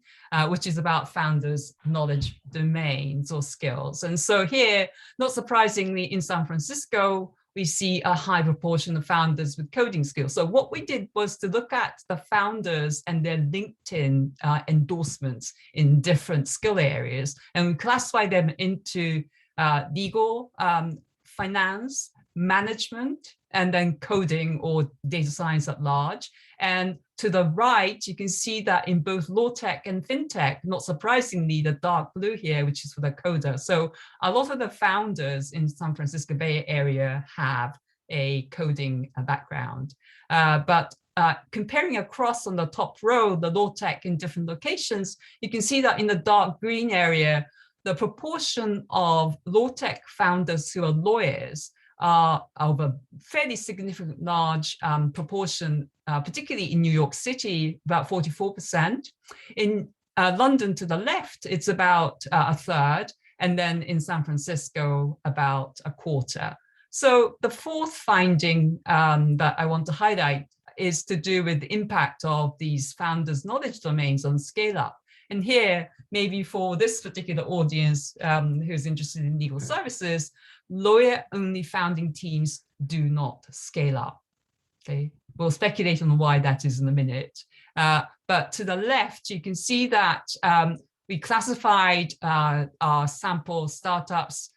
which is about founders' knowledge domains or skills. And so here, not surprisingly, in San Francisco, we see a high proportion of founders with coding skills. So what we did was to look at the founders and their LinkedIn endorsements in different skill areas, and we classify them into legal, finance, management, and then coding or data science at large. And to the right, you can see that in both LawTech and fintech, not surprisingly, the dark blue here, which is for the coder. So a lot of the founders in San Francisco Bay Area have a coding background. But comparing across on the top row, the LawTech in different locations, you can see that in the dark green area, the proportion of LawTech founders who are lawyers are of a fairly significant large proportion, particularly in New York City, about 44%. In London to the left, it's about a third, and then in San Francisco, about a quarter. So the fourth finding that I want to highlight is to do with the impact of these founders' knowledge domains on scale up. And here, maybe for this particular audience who's interested in legal services, lawyer-only founding teams do not scale up. Okay, we'll speculate on why that is in a minute. But to the left, you can see that we classified our sample startups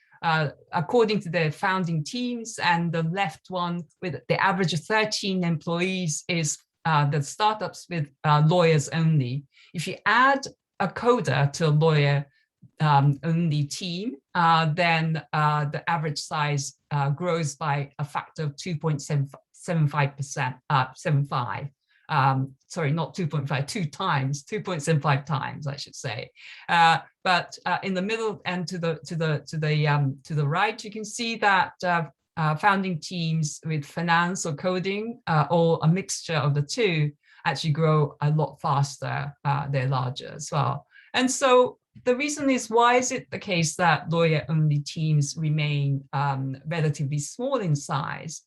according to their founding teams, and the left one with the average of 13 employees is the startups with lawyers only. If you add a coder to a lawyer only team, then the average size grows by a factor of 2.75%, sorry, not 2.5, 2.75 times, I should say. But in the middle and to the right, you can see that founding teams with finance or coding, or a mixture of the two, actually grow a lot faster. They're larger as well. And so the reason is, why is it the case that lawyer-only teams remain relatively small in size?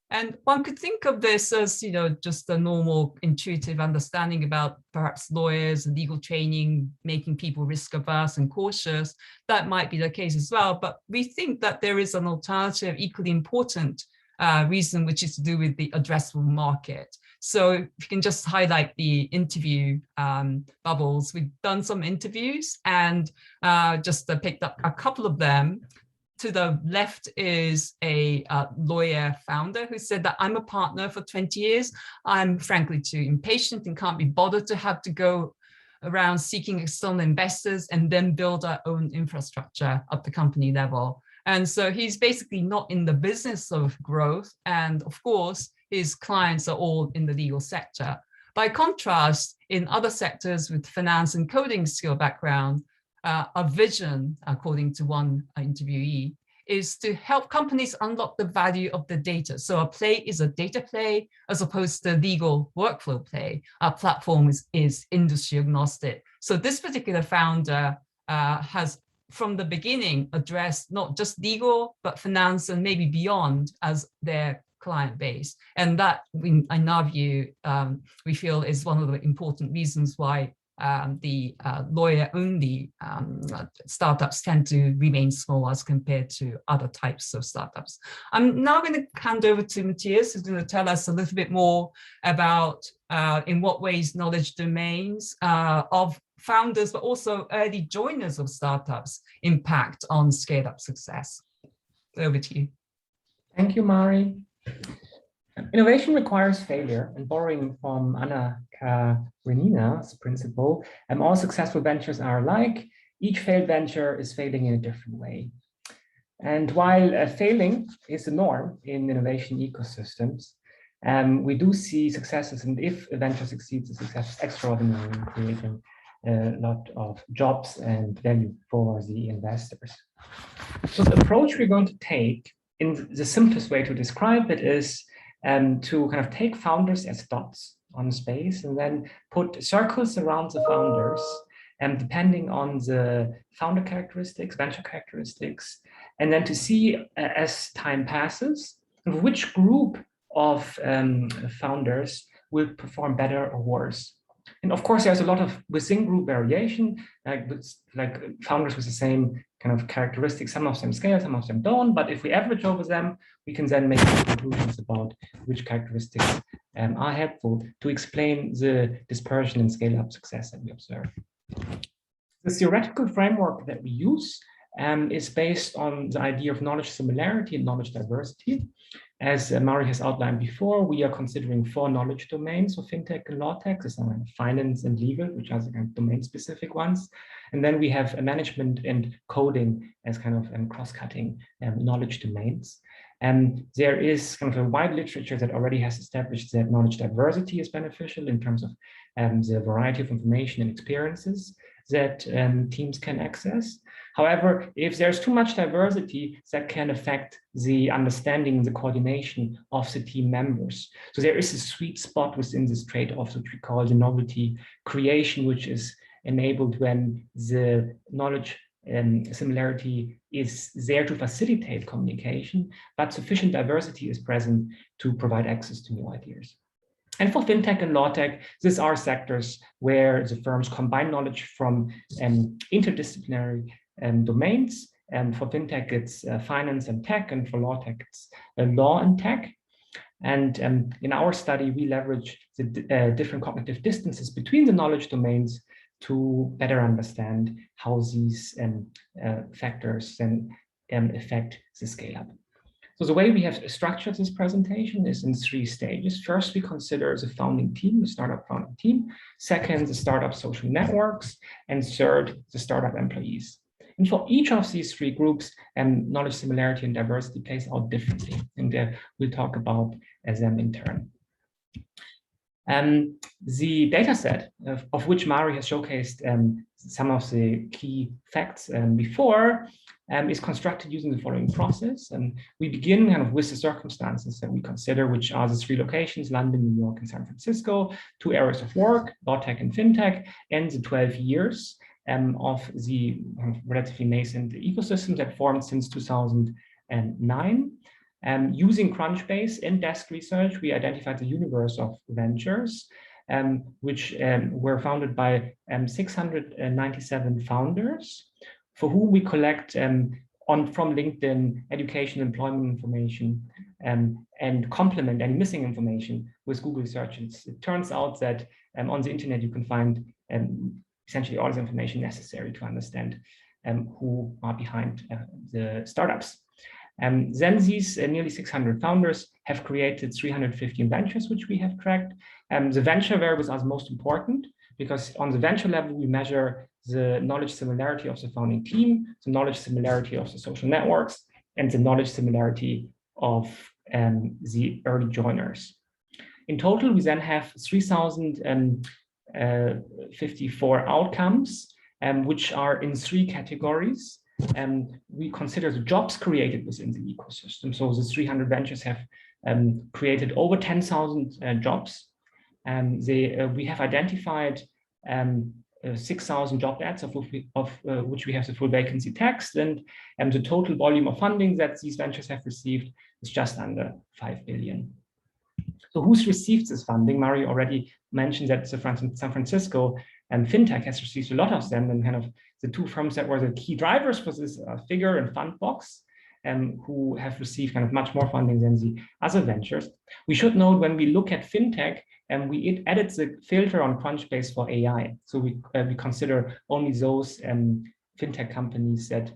And one could think of this as, just a normal intuitive understanding about perhaps lawyers, legal training, making people risk averse and cautious. That might be the case as well. But we think that there is an alternative, equally important reason, which is to do with the addressable market. So if you can just highlight the interview bubbles, we've done some interviews and just picked up a couple of them. To the left is a lawyer founder who said that I'm a partner for 20 years. I'm frankly too impatient and can't be bothered to have to go around seeking external investors and then build our own infrastructure at the company level. And so he's basically not in the business of growth. And of course, his clients are all in the legal sector. By contrast, in other sectors with finance and coding skill background, a vision, according to one interviewee, is to help companies unlock the value of the data. So our play is a data play as opposed to legal workflow play. Our platform is industry agnostic. So this particular founder has from the beginning addressed not just legal, but finance and maybe beyond as their client base. And that, in our view, we feel is one of the important reasons why the lawyer-only startups tend to remain small as compared to other types of startups. I'm now going to hand over to Matthias, who's going to tell us a little bit more about in what ways knowledge domains of founders, but also early joiners of startups impact on scale-up success. Over to you. Thank you, Mari. Innovation requires failure, and borrowing from Anna Karenina's principle, all successful ventures are alike. Each failed venture is failing in a different way. And while failing is the norm in innovation ecosystems, we do see successes, and if a venture succeeds, the success is extraordinary in creating a lot of jobs and value for the investors. So the approach we're going to take, in the simplest way to describe it, is to kind of take founders as dots on space and then put circles around the founders, and depending on the founder characteristics, venture characteristics, and then to see as time passes which group of founders will perform better or worse. And of course, there's a lot of within group variation, like founders with the same kind of characteristics. Some of them scale, some of them don't. But if we average over them, we can then make conclusions about which characteristics are helpful to explain the dispersion and scale-up success that we observe. The theoretical framework that we use is based on the idea of knowledge similarity and knowledge diversity. As Mari has outlined before, we are considering 4 knowledge domains for fintech and LawTech. These are finance and legal, which are the kind of domain-specific ones. And then we have management and coding as kind of cross-cutting knowledge domains. And there is kind of a wide literature that already has established that knowledge diversity is beneficial in terms of the variety of information and experiences that teams can access. However, if there's too much diversity, that can affect the understanding and the coordination of the team members. So there is a sweet spot within this trade-off, which we call the novelty creation, which is enabled when the knowledge similarity is there to facilitate communication, but sufficient diversity is present to provide access to new ideas. And for fintech and LawTech, these are sectors where the firms combine knowledge from interdisciplinary domains. And for fintech, it's finance and tech, and for LawTech, it's law and tech. And in our study, we leverage the different cognitive distances between the knowledge domains to better understand how these factors then affect the scale-up. So the way we have structured this presentation is in 3 stages. First, we consider the founding team, the startup founding team. Second, the startup social networks. And third, the startup employees. And for each of these 3 groups, knowledge similarity and diversity plays out differently. And we'll talk about them in turn. The data set of which Mari has showcased some of the key facts before is constructed using the following process. And we begin kind of with the circumstances that we consider, which are the 3 locations, London, New York, and San Francisco, 2 areas of work, LawTech and fintech, and the 12 years of the relatively nascent ecosystem that formed since 2009. Using Crunchbase and desk research, we identified the universe of ventures, which were founded by 697 founders, for whom we collect from LinkedIn education, employment information, and complement any missing information with Google searches. It turns out that on the internet you can find essentially all the information necessary to understand who are behind the startups. Then these nearly 600 founders have created 315 ventures, which we have tracked. The venture variables are the most important because on the venture level, we measure the knowledge similarity of the founding team, the knowledge similarity of the social networks, and the knowledge similarity of the early joiners. In total, we then have 3,054 outcomes, which are in 3 categories. we consider the jobs created within the ecosystem. So the 300 ventures have created over 10,000 jobs. We have identified 6,000 job ads, of which we have the full vacancy text, and the total volume of funding that these ventures have received is just under 5 billion. So who's received this funding? Mari already mentioned that San Francisco FinTech has received a lot of them, and kind of the two firms that were the key drivers for this Figure and Fundbox, who have received kind of much more funding than the other ventures. We should note when we look at FinTech, and we added the filter on Crunchbase for AI. So we consider only those FinTech companies that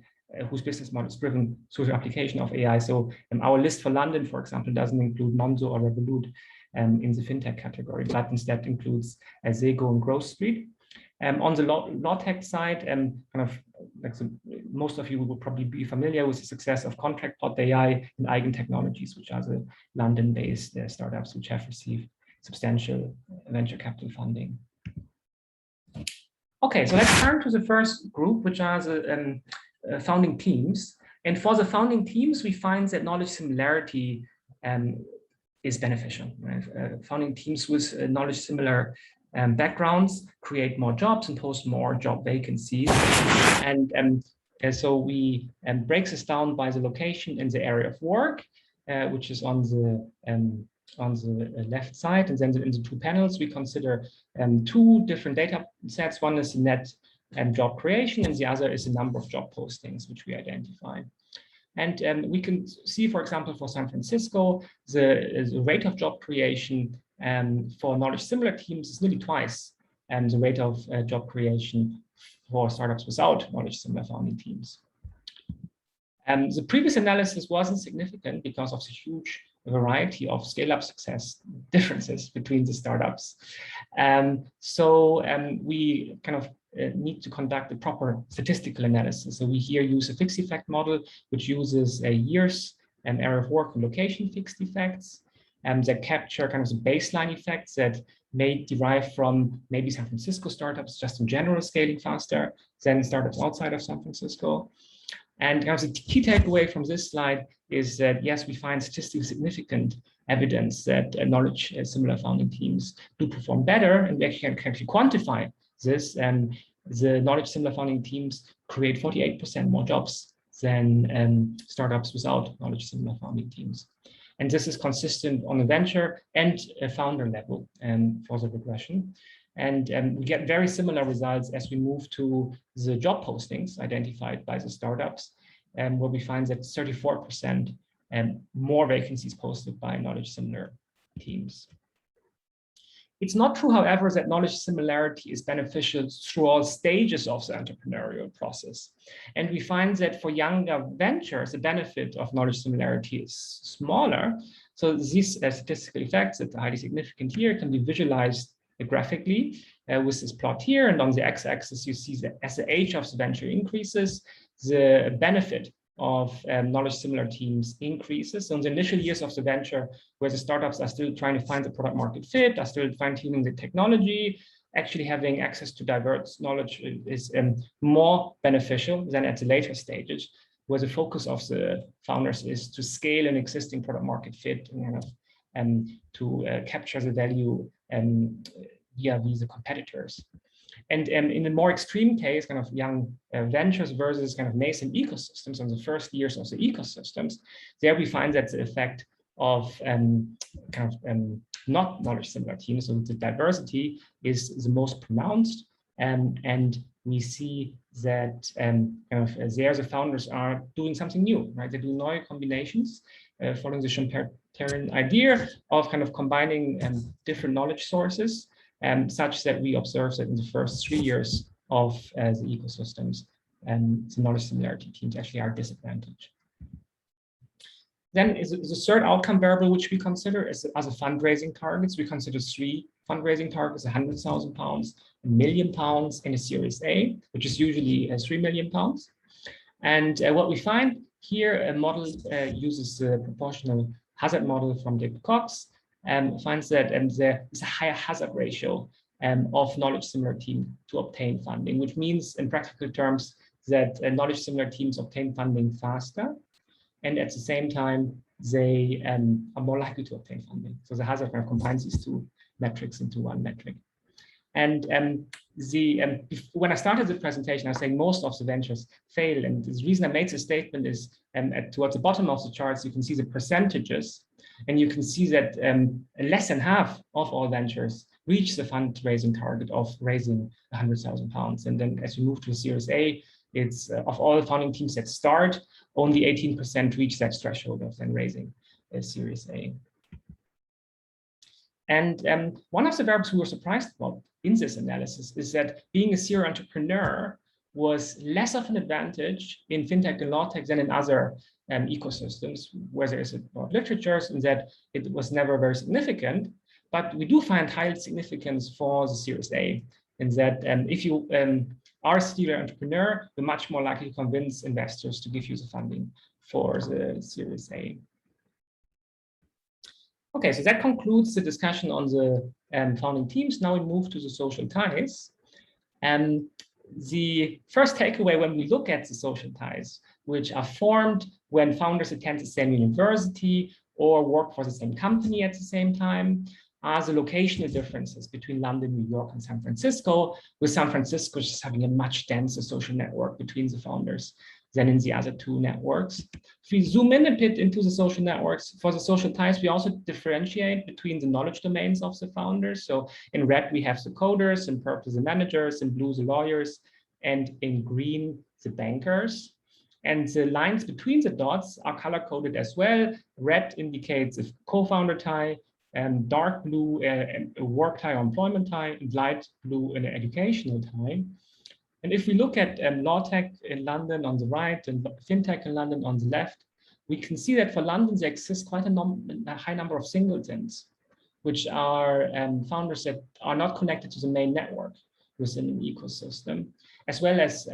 whose business model is driven through the application of AI. So our list for London, for example, doesn't include Monzo or Revolut in the FinTech category, but instead includes Zego and Growth Street. On the LawTech side, kind of like most of you will probably be familiar with the success of ContractPod.ai and Eigen Technologies, which are the London-based startups which have received substantial venture capital funding. Okay, so let's turn to the first group, which are the founding teams. And for the founding teams, we find that knowledge similarity is beneficial. Right? Founding teams with knowledge similar backgrounds create more jobs and post more job vacancies. And so we break this down by the location and the area of work, which is on the left side. And then in the two panels, we consider two different data sets. One is the net job creation, and the other is the number of job postings, which we identify. And we can see, for example, for San Francisco, the rate of job creation for knowledge similar teams is nearly twice the rate of job creation for startups without knowledge similar founding teams. The previous analysis wasn't significant because of the huge variety of scale-up success differences between the startups. So we kind of need to conduct a proper statistical analysis. So we here use a fixed effect model, which uses years and area of work and location fixed effects that capture kind of the baseline effects that may derive from maybe San Francisco startups just in general scaling faster than startups outside of San Francisco. And kind of the key takeaway from this slide is that, yes, we find statistically significant evidence that knowledge similar founding teams do perform better, and we actually can quantify this. And the knowledge similar founding teams create 48% more jobs than startups without knowledge similar founding teams. And this is consistent on a venture and a founder level for the regression. And we get very similar results as we move to the job postings identified by the startups, where we find that 34% more vacancies posted by knowledge similar teams. It's not true, however, that knowledge similarity is beneficial through all stages of the entrepreneurial process. And we find that for younger ventures, the benefit of knowledge similarity is smaller. So these statistical effects that are highly significant here can be visualized graphically with this plot here. And on the x-axis, you see that as the age of the venture increases, the benefit of knowledge similar teams increases. So in the initial years of the venture, where the startups are still trying to find the product market fit, are still fine-tuning the technology, actually having access to diverse knowledge is more beneficial than at the later stages, where the focus of the founders is to scale an existing product market fit and to capture the value via the competitors. And in a more extreme case, kind of young ventures versus kind of nascent ecosystems, on the first years of the ecosystems, there we find that the effect of not knowledge similar teams, so the diversity is the most pronounced. And we see that there the founders are doing something new, right? They do new combinations, following the Schumpeterian idea of kind of combining different knowledge sources, such that we observe that in the first 3 years of the ecosystems, the knowledge similarity teams actually are disadvantaged. Then is the third outcome variable which we consider as a fundraising targets. We consider 3 fundraising targets: £100,000, £1 million, and a Series A, which is usually £3 million. And what we find here, a model uses the proportional hazard model from David Cox, and finds that there is a higher hazard ratio of knowledge similar team to obtain funding, which means in practical terms, that knowledge similar teams obtain funding faster, and at the same time, they are more likely to obtain funding. So the hazard graph combines these two metrics into one metric. And when I started the presentation, I was saying most of the ventures fail. And the reason I made this statement is towards the bottom of the charts, you can see the percentages. And you can see that less than half of all ventures reach the fundraising target of raising £100,000. And then as we move to Series A, it's of all the founding teams that start, only 18% reach that threshold of then raising a Series A. And one of the variables we were surprised about in this analysis is that being a serial entrepreneur was less of an advantage in fintech and LawTech than in other ecosystems where there is a lot of literature, and that it was never very significant. But we do find high significance for the Series A, in that if you are a serial entrepreneur, you're much more likely to convince investors to give you the funding for the Series A. Okay, so that concludes the discussion on the founding teams. Now we move to the social ties. The first takeaway when we look at the social ties, which are formed when founders attend the same university or work for the same company at the same time, are the locational differences between London, New York, and San Francisco, with San Francisco just having a much denser social network between the founders than in the other two networks. If we zoom in a bit into the social networks, for the social ties, we also differentiate between the knowledge domains of the founders. So in red, we have the coders, in purple, the managers, in blue, the lawyers, and in green, the bankers. And the lines between the dots are color-coded as well. Red indicates a co-founder tie, and dark blue, a work tie or employment tie, and light blue, an educational tie. And if we look at LawTech in London on the right and FinTech in London on the left, we can see that for London, there exists quite a high number of singletons, which are founders that are not connected to the main network within an ecosystem, as well as,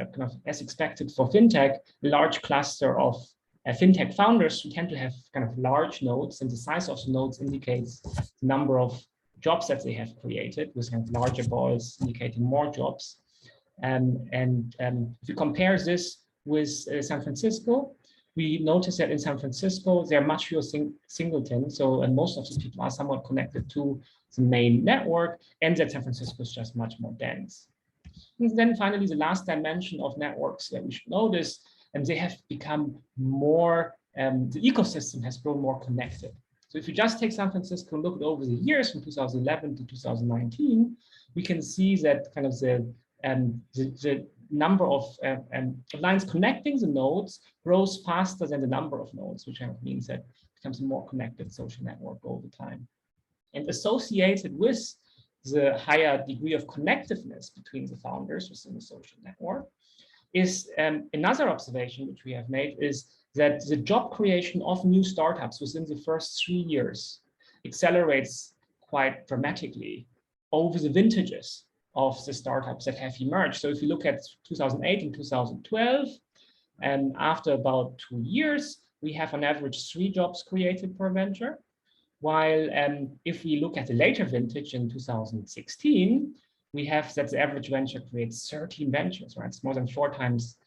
as expected for FinTech, a large cluster of FinTech founders who tend to have kind of large nodes, and the size of the nodes indicates the number of jobs that they have created, with kind of larger balls indicating more jobs. If you compare this with San Francisco, we notice that in San Francisco, there are much fewer singletons. So, and most of these people are somewhat connected to the main network, and that San Francisco is just much more dense. And then finally, the last dimension of networks that we should notice, and they have become more, the ecosystem has grown more connected. So if you just take San Francisco and look at over the years from 2011 to 2019, we can see that kind of the number of lines connecting the nodes grows faster than the number of nodes, which kind of means that it becomes a more connected social network over time. And associated with the higher degree of connectiveness between the founders within the social network is another observation which we have made, is that the job creation of new startups within the first 3 years accelerates quite dramatically over the vintages of the startups that have emerged. So if you look at 2008 and 2012, and after about 2 years, we have on average 3 jobs created per venture. While if we look at the later vintage in 2016, we have that the average venture creates 13 ventures, right? It's more than 4 times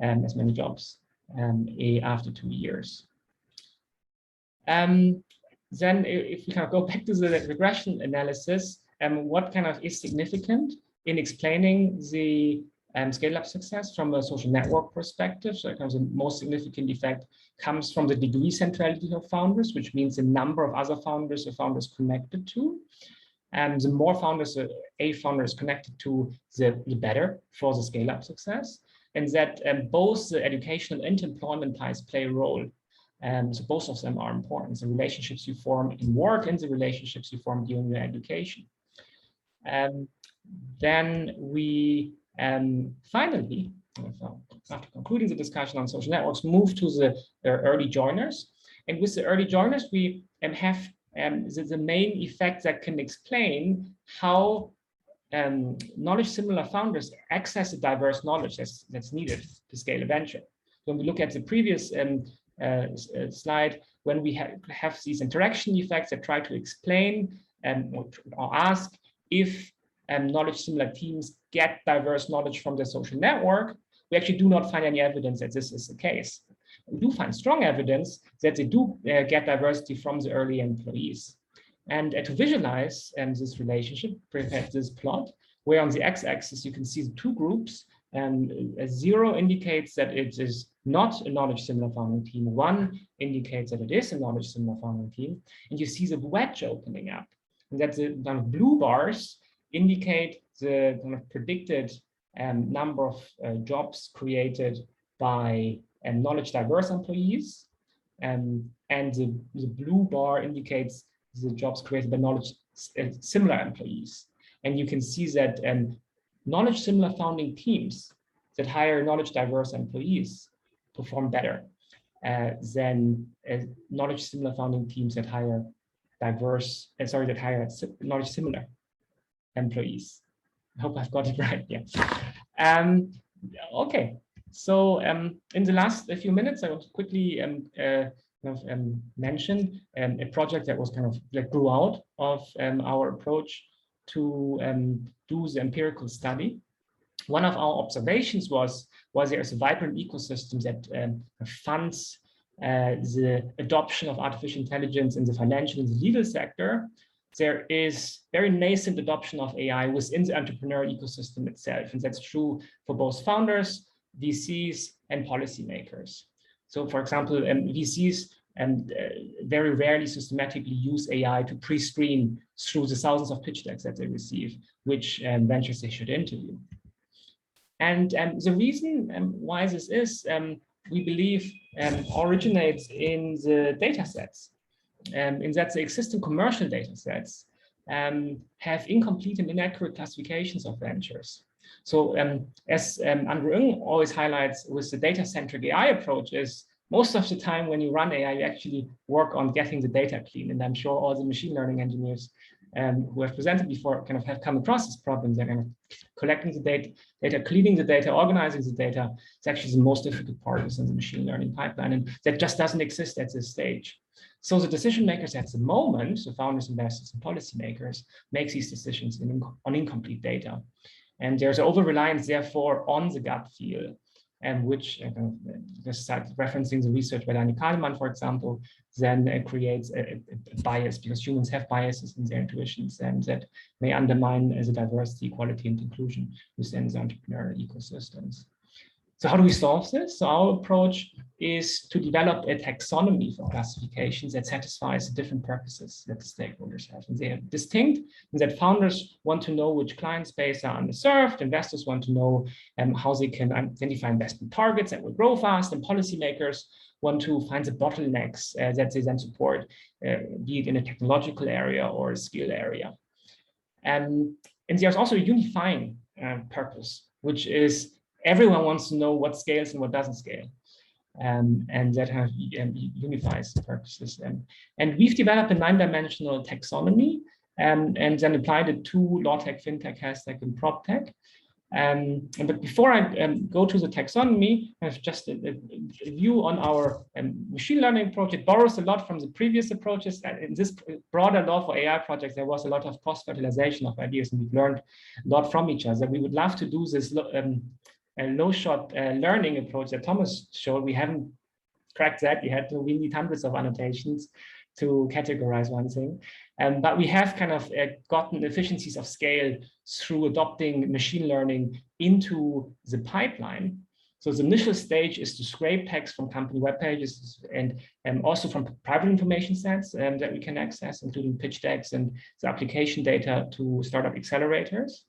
as many jobs after 2 years. Then if we kind of go back to the regression analysis, what kind of is significant in explaining the scale-up success from a social network perspective? So kind of the most significant effect comes from the degree centrality of founders, which means the number of other founders the founders connected to. And the more founders a founder is connected to, the better for the scale-up success. And that both the educational and employment ties play a role. So both of them are important. The relationships you form in work and the relationships you form during your education. Then we finally, after concluding the discussion on social networks, move to the early joiners. And with the early joiners, we have the main effect that can explain how knowledge similar founders access the diverse knowledge that's needed to scale a venture. When we look at the previous slide, when we have these interaction effects that try to explain or ask if knowledge similar teams get diverse knowledge from their social network, we actually do not find any evidence that this is the case. We do find strong evidence that they do get diversity from the early employees. And to visualize this relationship, prepare this plot, where on the x-axis you can see the two groups, and 0 indicates that it is not a knowledge similar founding team. 1 indicates that it is a knowledge similar founding team. And you see the wedge opening up. And that the kind of blue bars indicate the kind of predicted number of jobs created by knowledge diverse employees. And the blue bar indicates the jobs created by knowledge similar employees. And you can see that knowledge similar founding teams that hire knowledge diverse employees perform better than knowledge similar founding teams that hire knowledge similar employees. I hope I've got it right. Yeah. Okay. So in the last few minutes, I want to quickly mention a project that was kind of that grew out of our approach to do the empirical study. One of our observations was there's a vibrant ecosystem that funds the adoption of artificial intelligence in the financial and the legal sector. There is very nascent adoption of AI within the entrepreneurial ecosystem itself, and that's true for both founders, VCs, and policymakers. So, for example, VCs very rarely systematically use AI to pre-screen through the thousands of pitch decks that they receive, which ventures they should interview. And the reason why this is, we believe, originates in the data sets, in that the existing commercial data sets have incomplete and inaccurate classifications of ventures. So as Andrew Ng always highlights with the data-centric AI approach is, most of the time when you run AI, you actually work on getting the data clean. And I'm sure all the machine learning engineers who have presented before kind of have come across this problem. They're kind of collecting the data, cleaning the data, organizing the data. It's actually the most difficult part in the machine learning pipeline. And that just doesn't exist at this stage. So the decision makers at the moment, the founders, investors, and policymakers, make these decisions on incomplete data. And there's an over-reliance, therefore, on the gut feel, and which, just referencing the research by Daniel Kahneman, for example, then creates a bias, because humans have biases in their intuitions, and that may undermine the diversity, equality, and inclusion within the entrepreneurial ecosystems. So how do we solve this? So our approach is to develop a taxonomy for classifications that satisfies the different purposes that the stakeholders have. And they are distinct, and that founders want to know which client space are underserved, investors want to know how they can identify investment targets that will grow fast, and policymakers want to find the bottlenecks that they then support, be it in a technological area or a skill area. And there's also a unifying purpose, which is everyone wants to know what scales and what doesn't scale, and that unifies the purposes. And we've developed a 9-dimensional taxonomy and then applied it to LawTech, FinTech, HealthTech, and PropTech. But before I go to the taxonomy, I have just a view on our machine learning approach. It borrows a lot from the previous approaches. In this broader law for AI projects, there was a lot of cross-fertilization of ideas, and we've learned a lot from each other. We would love to do this low-shot learning approach that Thomas showed. We haven't cracked that yet. We need hundreds of annotations to categorize one thing. But we have kind of gotten efficiencies of scale through adopting machine learning into the pipeline. So the initial stage is to scrape text from company web pages and also from private information sets that we can access, including pitch decks and the application data to startup accelerators.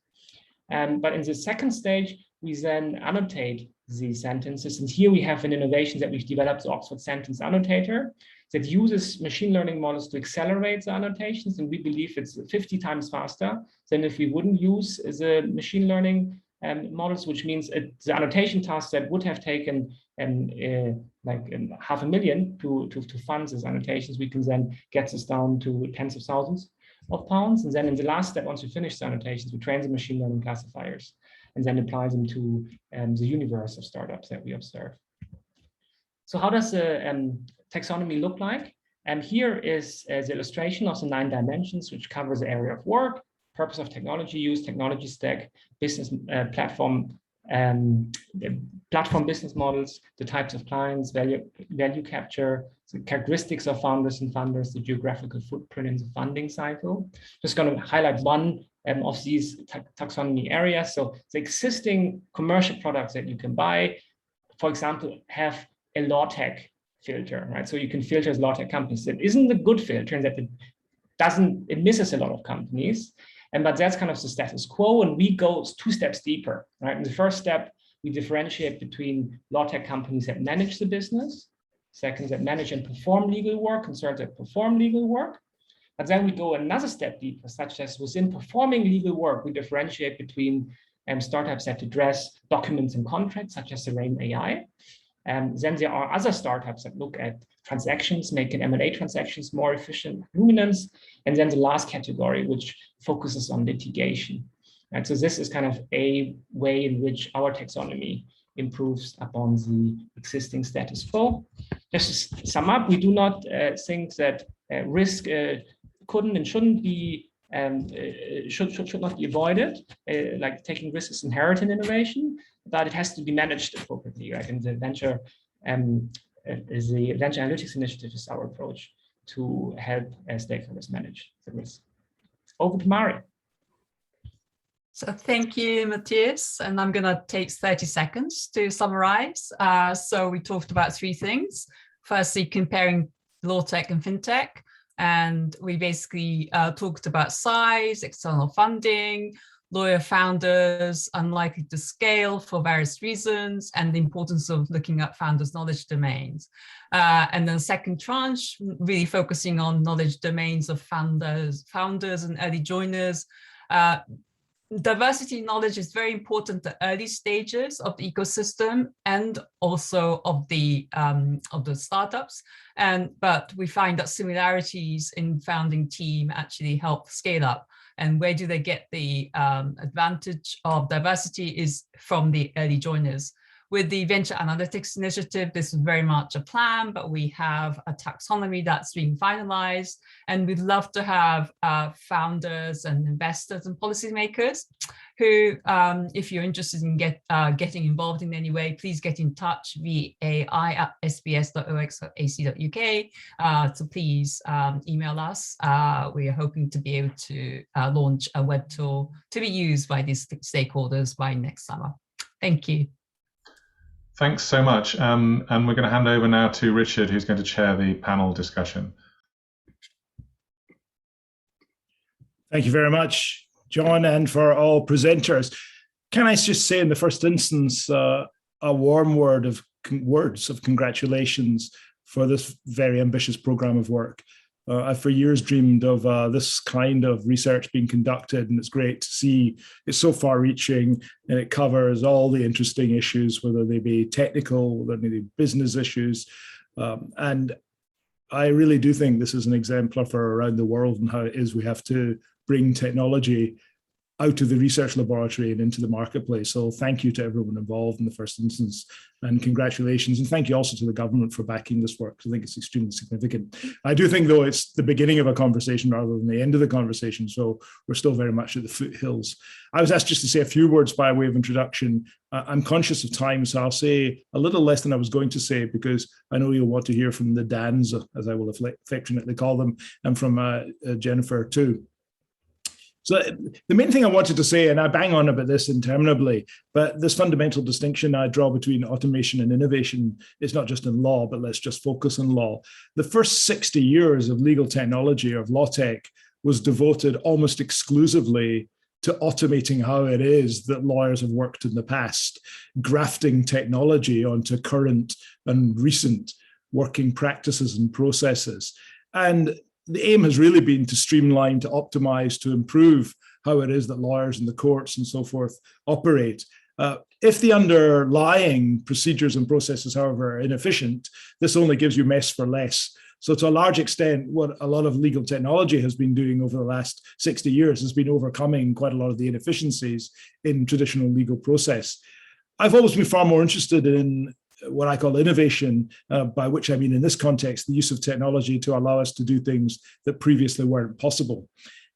But in the second stage, we then annotate the sentences. And here we have an innovation that we've developed, the Oxford Sentence Annotator, that uses machine learning models to accelerate the annotations. And we believe it's 50 times faster than if we wouldn't use the machine learning models, which means the annotation task that would have taken like $500,000 to fund these annotations, we can then get this down to tens of thousands of pounds. And then in the last step, once we finish the annotations, we train the machine learning classifiers and then apply them to the universe of startups that we observe. So how does the taxonomy look like? And here is the illustration of the 9 dimensions, which covers the area of work, purpose of technology use, technology stack, business platform, the platform business models, the types of clients, value capture, the characteristics of founders and funders, the geographical footprint in the funding cycle. Just going to highlight one of these taxonomy areas. So the existing commercial products that you can buy, for example, have a LawTech filter, right? So you can filter as LawTech companies. It isn't a good filter in that it misses a lot of companies. But that's kind of the status quo, and we go 2 steps deeper, right? In the first step, we differentiate between LawTech companies that manage the business, second, that manage and perform legal work, and third, that perform legal work. But then we go another step deeper, such as within performing legal work, we differentiate between startups that address documents and contracts, such as Serene AI. Then there are other startups that look at transactions, making M&A transactions more efficient, luminance. And then the last category, which focuses on litigation. And so this is kind of a way in which our taxonomy improves upon the existing status quo. Just to sum up, we do not think that risk couldn't and shouldn't be should not be avoided. Like taking risks is inherent in innovation, but it has to be managed appropriately, right? And the venture analytics initiative is our approach to help stakeholders manage the risk. Over to Mari. So thank you, Matthias. And I'm going to take 30 seconds to summarize. So we talked about 3 things. Firstly, comparing LawTech and FinTech. And we basically talked about size, external funding, lawyer founders unlikely to scale for various reasons, and the importance of looking at founders' knowledge domains. And then second tranche, really focusing on knowledge domains of founders and early joiners. Diversity knowledge is very important at early stages of the ecosystem and also of the startups. But we find that similarities in founding team actually help scale up. And where do they get the advantage of diversity is from the early joiners. With the Venture Analytics Initiative, this is very much a plan, but we have a taxonomy that's being finalized, and we'd love to have founders and investors and policymakers who, if you're interested in getting involved in any way, please get in touch via ai@sbs.ox.ac.uk. So please email us. We are hoping to be able to launch a web tool to be used by these stakeholders by next summer. Thank you. Thanks so much. And we're going to hand over now to Richard, who's going to chair the panel discussion. Thank you very much, John, and for all presenters. Can I just say in the first instance, a warm words of congratulations for this very ambitious program of work. I've for years dreamed of this kind of research being conducted, and it's great to see it's so far-reaching, and it covers all the interesting issues, whether they be technical, whether they be business issues. And I really do think this is an exemplar for around the world and how it is we have to bring technology out of the research laboratory and into the marketplace. So thank you to everyone involved in the first instance, and congratulations. And thank you also to the government for backing this work. I think it's extremely significant. I do think, though, it's the beginning of a conversation rather than the end of the conversation. So we're still very much at the foothills. I was asked just to say a few words by way of introduction. I'm conscious of time, so I'll say a little less than I was going to say, because I know you'll want to hear from the Dans, as I will affectionately call them, and from Jennifer too. So the main thing I wanted to say, and I bang on about this interminably, but this fundamental distinction I draw between automation and innovation is not just in law, but let's just focus on law. The first 60 years of legal technology, of LawTech, was devoted almost exclusively to automating how it is that lawyers have worked in the past, grafting technology onto current and recent working practices and processes. And the aim has really been to streamline, to optimize, to improve how it is that lawyers and the courts and so forth operate. If the underlying procedures and processes, however, are inefficient, this only gives you mess for less. So to a large extent, what a lot of legal technology has been doing over the last 60 years has been overcoming quite a lot of the inefficiencies in traditional legal process. I've always been far more interested in what I call innovation, by which I mean in this context, the use of technology to allow us to do things that previously weren't possible.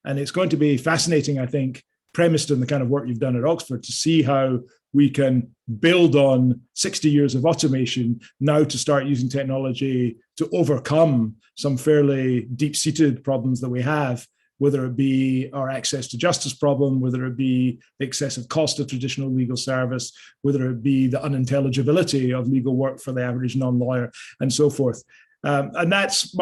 And it's going to be fascinating, I think, premised on the kind of work you've done at Oxford, to see how we can build on 60 years of automation now to start using technology to overcome some fairly deep-seated problems that we have, whether it be our access to justice problem, whether it be the excessive cost of traditional legal service, whether it be the unintelligibility of legal work for the average non-lawyer, and so forth. And that's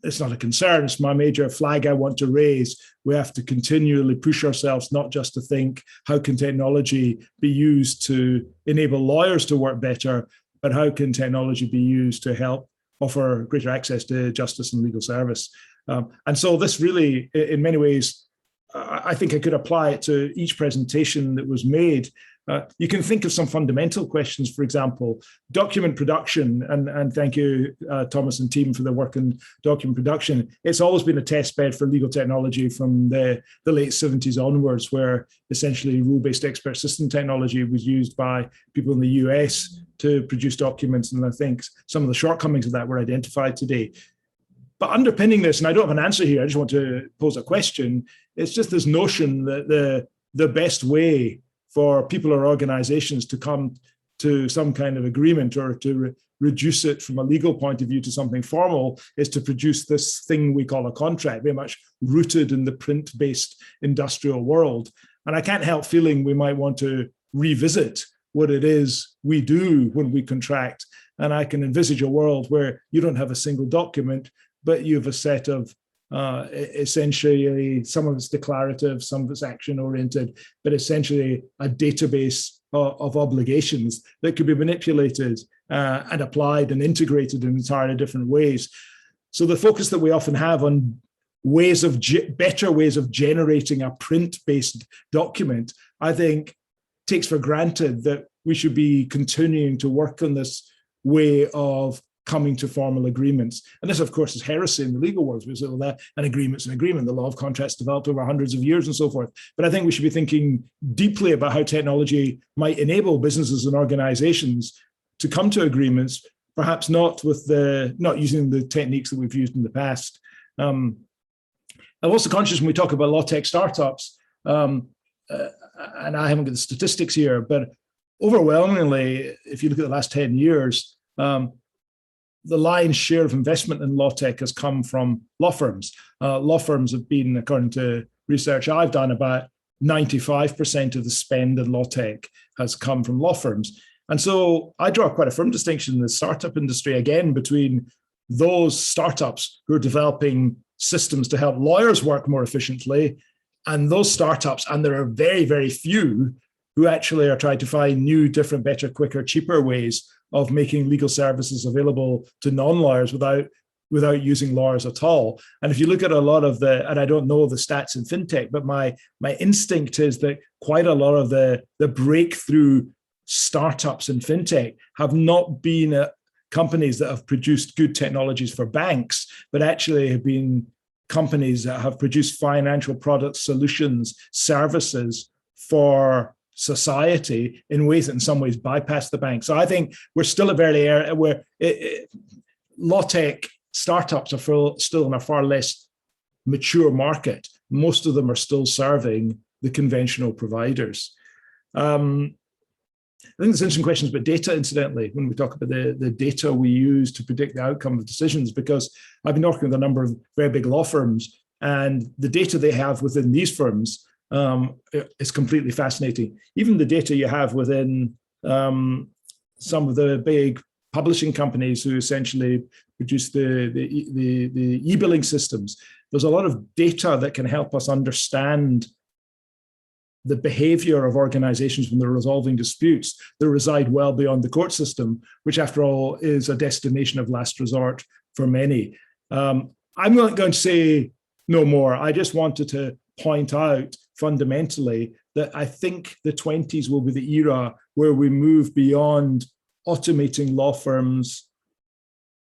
it's not a concern, it's my major flag I want to raise. We have to continually push ourselves, not just to think, how can technology be used to enable lawyers to work better, but how can technology be used to help offer greater access to justice and legal service? And so this really, in many ways, I think I could apply it to each presentation that was made. You can think of some fundamental questions, for example, document production, and thank you, Thomas and team, for the work in document production. It's always been a test bed for legal technology from the late 70s onwards, where essentially rule-based expert system technology was used by people in the US to produce documents, and I think some of the shortcomings of that were identified today. But underpinning this, and I don't have an answer here, I just want to pose a question, it's just this notion that the best way for people or organizations to come to some kind of agreement or to reduce it from a legal point of view to something formal is to produce this thing we call a contract, very much rooted in the print-based industrial world. And I can't help feeling we might want to revisit what it is we do when we contract. And I can envisage a world where you don't have a single document, but you have a set of essentially, some of it's declarative, some of it's action-oriented, but essentially a database of obligations that could be manipulated and applied and integrated in entirely different ways. So the focus that we often have on better ways of generating a print-based document, I think takes for granted that we should be continuing to work on this way of coming to formal agreements. And this, of course, is heresy in the legal world. We say, well, that an agreement's an agreement. The law of contracts developed over hundreds of years and so forth. But I think we should be thinking deeply about how technology might enable businesses and organizations to come to agreements, perhaps not using the techniques that we've used in the past. I'm also conscious when we talk about LawTech startups, and I haven't got the statistics here, but overwhelmingly, if you look at the last 10 years, the lion's share of investment in LawTech has come from law firms. Law firms have been, according to research I've done, about 95% of the spend in LawTech has come from law firms. And so I draw quite a firm distinction in the startup industry, again, between those startups who are developing systems to help lawyers work more efficiently, and those startups, and there are very, very few, who actually are trying to find new, different, better, quicker, cheaper ways of making legal services available to non-lawyers without using lawyers at all. And if you look at a lot of and I don't know the stats in fintech, but my instinct is that quite a lot of the breakthrough startups in fintech have not been companies that have produced good technologies for banks, but actually have been companies that have produced financial products, solutions, services for society in ways that in some ways bypass the bank. So I think we're still a very area where LawTech startups are still in a far less mature market. Most of them are still serving the conventional providers. I think there's interesting questions about data, incidentally, when we talk about the data we use to predict the outcome of decisions, because I've been working with a number of very big law firms, and the data they have within these firms is completely fascinating. Even the data you have within some of the big publishing companies who essentially produce the e-billing systems, there's a lot of data that can help us understand the behavior of organizations when they're resolving disputes that reside well beyond the court system, which after all is a destination of last resort for many. I'm not going to say no more. I just wanted to point out fundamentally that I think the 20s will be the era where we move beyond automating law firms,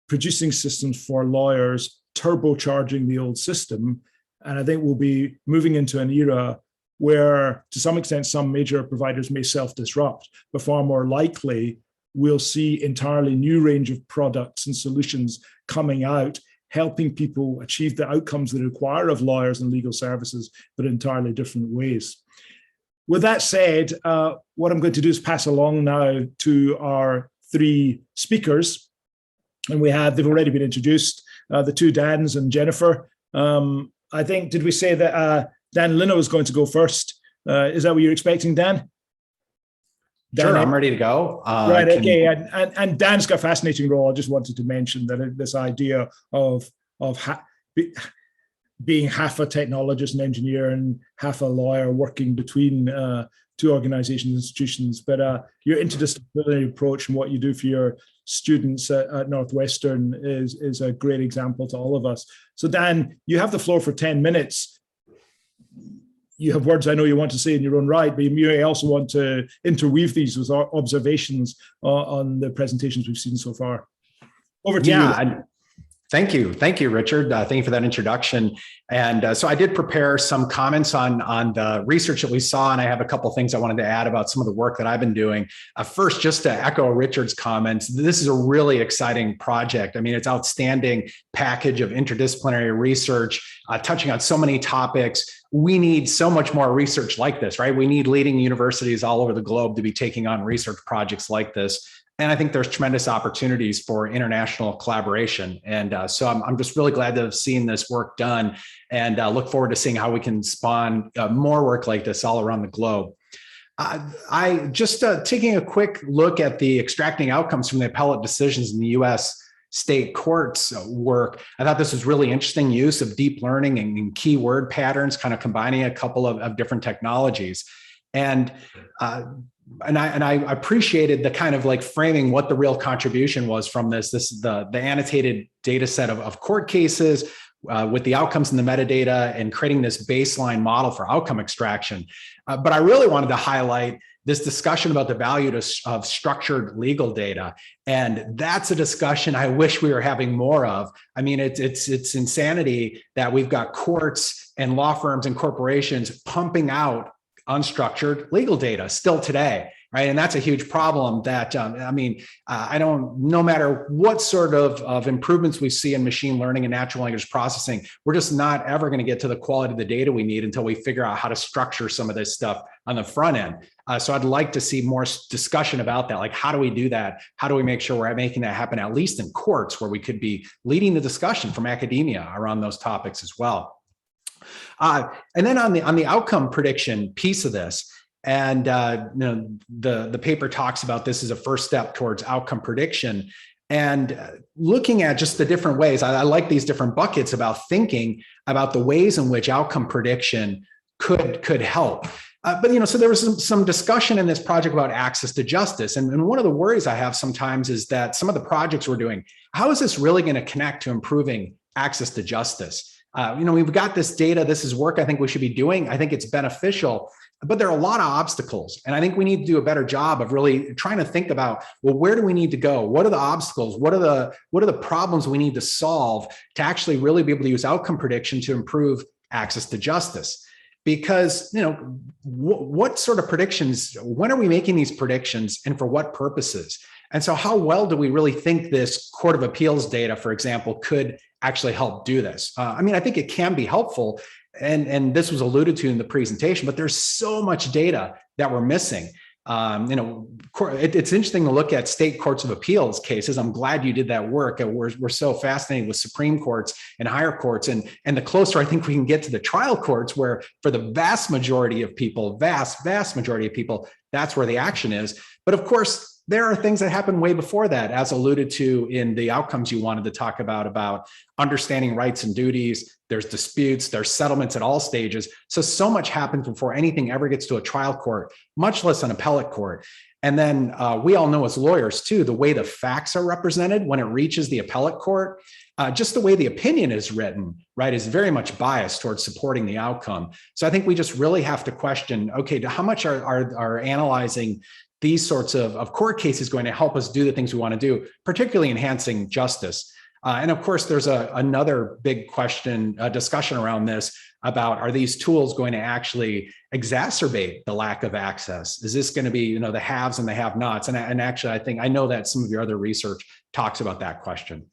producing systems for lawyers, turbocharging the old system. And I think we'll be moving into an era where, to some extent, some major providers may self-disrupt, but far more likely, we'll see entirely new range of products and solutions coming out, helping people achieve the outcomes they require of lawyers and legal services, but in entirely different ways. with that said, what I'm going to do is pass along now to our three speakers. And they've already been introduced, the two Dans and Jennifer. I think, did we say that Dan Lino is going to go first? Is that what you're expecting, Dan? Sure, I'm ready to go. Right, okay, and Dan's got a fascinating role. I just wanted to mention that this idea of being half a technologist and engineer and half a lawyer working between two organizations and institutions. But your interdisciplinary approach and what you do for your students at Northwestern is a great example to all of us. So Dan, you have the floor for 10 minutes. You have words I know you want to say in your own right, but you may also want to interweave these with our observations on the presentations we've seen so far. Over to you. Thank you, Richard. Thank you for that introduction. And so I did prepare some comments on the research that we saw, and I have a couple of things I wanted to add about some of the work that I've been doing. First, just to echo Richard's comments, this is a really exciting project. I mean, it's outstanding package of interdisciplinary research, touching on so many topics. We need so much more research like this, right? We need leading universities all over the globe to be taking on research projects like this. And I think there's tremendous opportunities for international collaboration. And so I'm just really glad to have seen this work done, and look forward to seeing how we can spawn more work like this all around the globe. I just taking a quick look at the extracting outcomes from the appellate decisions in the US state courts work. I thought this was really interesting use of deep learning and keyword patterns, kind of combining a couple of different technologies. And I appreciated the kind of like framing what the real contribution was from this. This is the annotated data set of court cases with the outcomes and the metadata, and creating this baseline model for outcome extraction. But I really wanted to highlight this discussion about the value of structured legal data. And that's a discussion I wish we were having more of. I mean, it's insanity that we've got courts and law firms and corporations pumping out unstructured legal data still today, right? And that's a huge problem that, no matter what sort of improvements we see in machine learning and natural language processing, we're just not ever going to get to the quality of the data we need until we figure out how to structure some of this stuff on the front end. So I'd like to see more discussion about that. Like, how do we do that? How do we make sure we're making that happen, at least in courts, where we could be leading the discussion from academia around those topics as well. And then on the outcome prediction piece of this, and the paper talks about this as a first step towards outcome prediction, and looking at just the different ways. I like these different buckets about thinking about the ways in which outcome prediction could help. So there was some discussion in this project about access to justice. And one of the worries I have sometimes is that some of the projects we're doing, how is this really going to connect to improving access to justice? We've got this data. This is work I think we should be doing. I think it's beneficial, but there are a lot of obstacles. And I think we need to do a better job of really trying to think about, well, where do we need to go? What are the obstacles? What are the problems we need to solve to actually really be able to use outcome prediction to improve access to justice? Because, what sort of predictions, when are we making these predictions, and for what purposes? And so how well do we really think this Court of Appeals data, for example, could actually help do this? I think it can be helpful, and this was alluded to in the presentation, but there's so much data that we're missing. It's interesting to look at state courts of appeals cases. I'm glad you did that work. We're so fascinated with Supreme Courts and higher courts, and the closer I think we can get to the trial courts, where for the vast majority of people, vast majority of people, that's where the action is. But of course, there are things that happen way before that, as alluded to in the outcomes you wanted to talk about understanding rights and duties. There's disputes, there's settlements at all stages. So much happens before anything ever gets to a trial court, much less an appellate court. And then we all know as lawyers too, the way the facts are represented when it reaches the appellate court, just the way the opinion is written, right, is very much biased towards supporting the outcome. So I think we just really have to question, okay, how much are analyzing these sorts of court cases going to help us do the things we want to do, particularly enhancing justice? And of course, there's another big discussion around this about, are these tools going to actually exacerbate the lack of access? Is this going to be, the haves and the have-nots? And actually, I know that some of your other research talks about that question.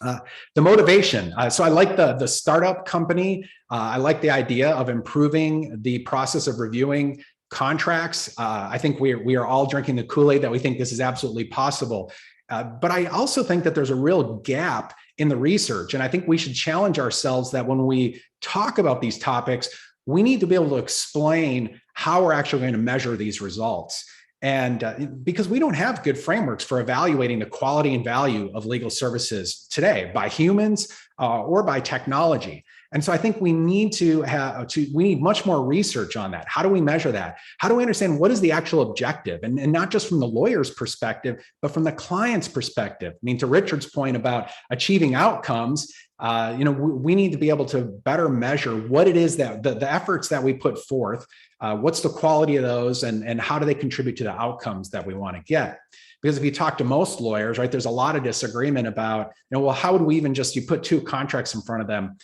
The motivation. So I like the startup company. I like the idea of improving the process of reviewing contracts. I think we are all drinking the Kool-Aid that we think this is absolutely possible. But I also think that there's a real gap in the research. And I think we should challenge ourselves that when we talk about these topics, we need to be able to explain how we're actually going to measure these results. And because we don't have good frameworks for evaluating the quality and value of legal services today by humans or by technology. And so I think we need we need much more research on that. How do we measure that? How do we understand what is the actual objective? And not just from the lawyer's perspective, but from the client's perspective. I mean, to Richard's point about achieving outcomes, we need to be able to better measure what it is that the efforts that we put forth, what's the quality of those, and how do they contribute to the outcomes that we want to get? Because if you talk to most lawyers, right, there's a lot of disagreement about, well, how would we even you put two contracts in front of them?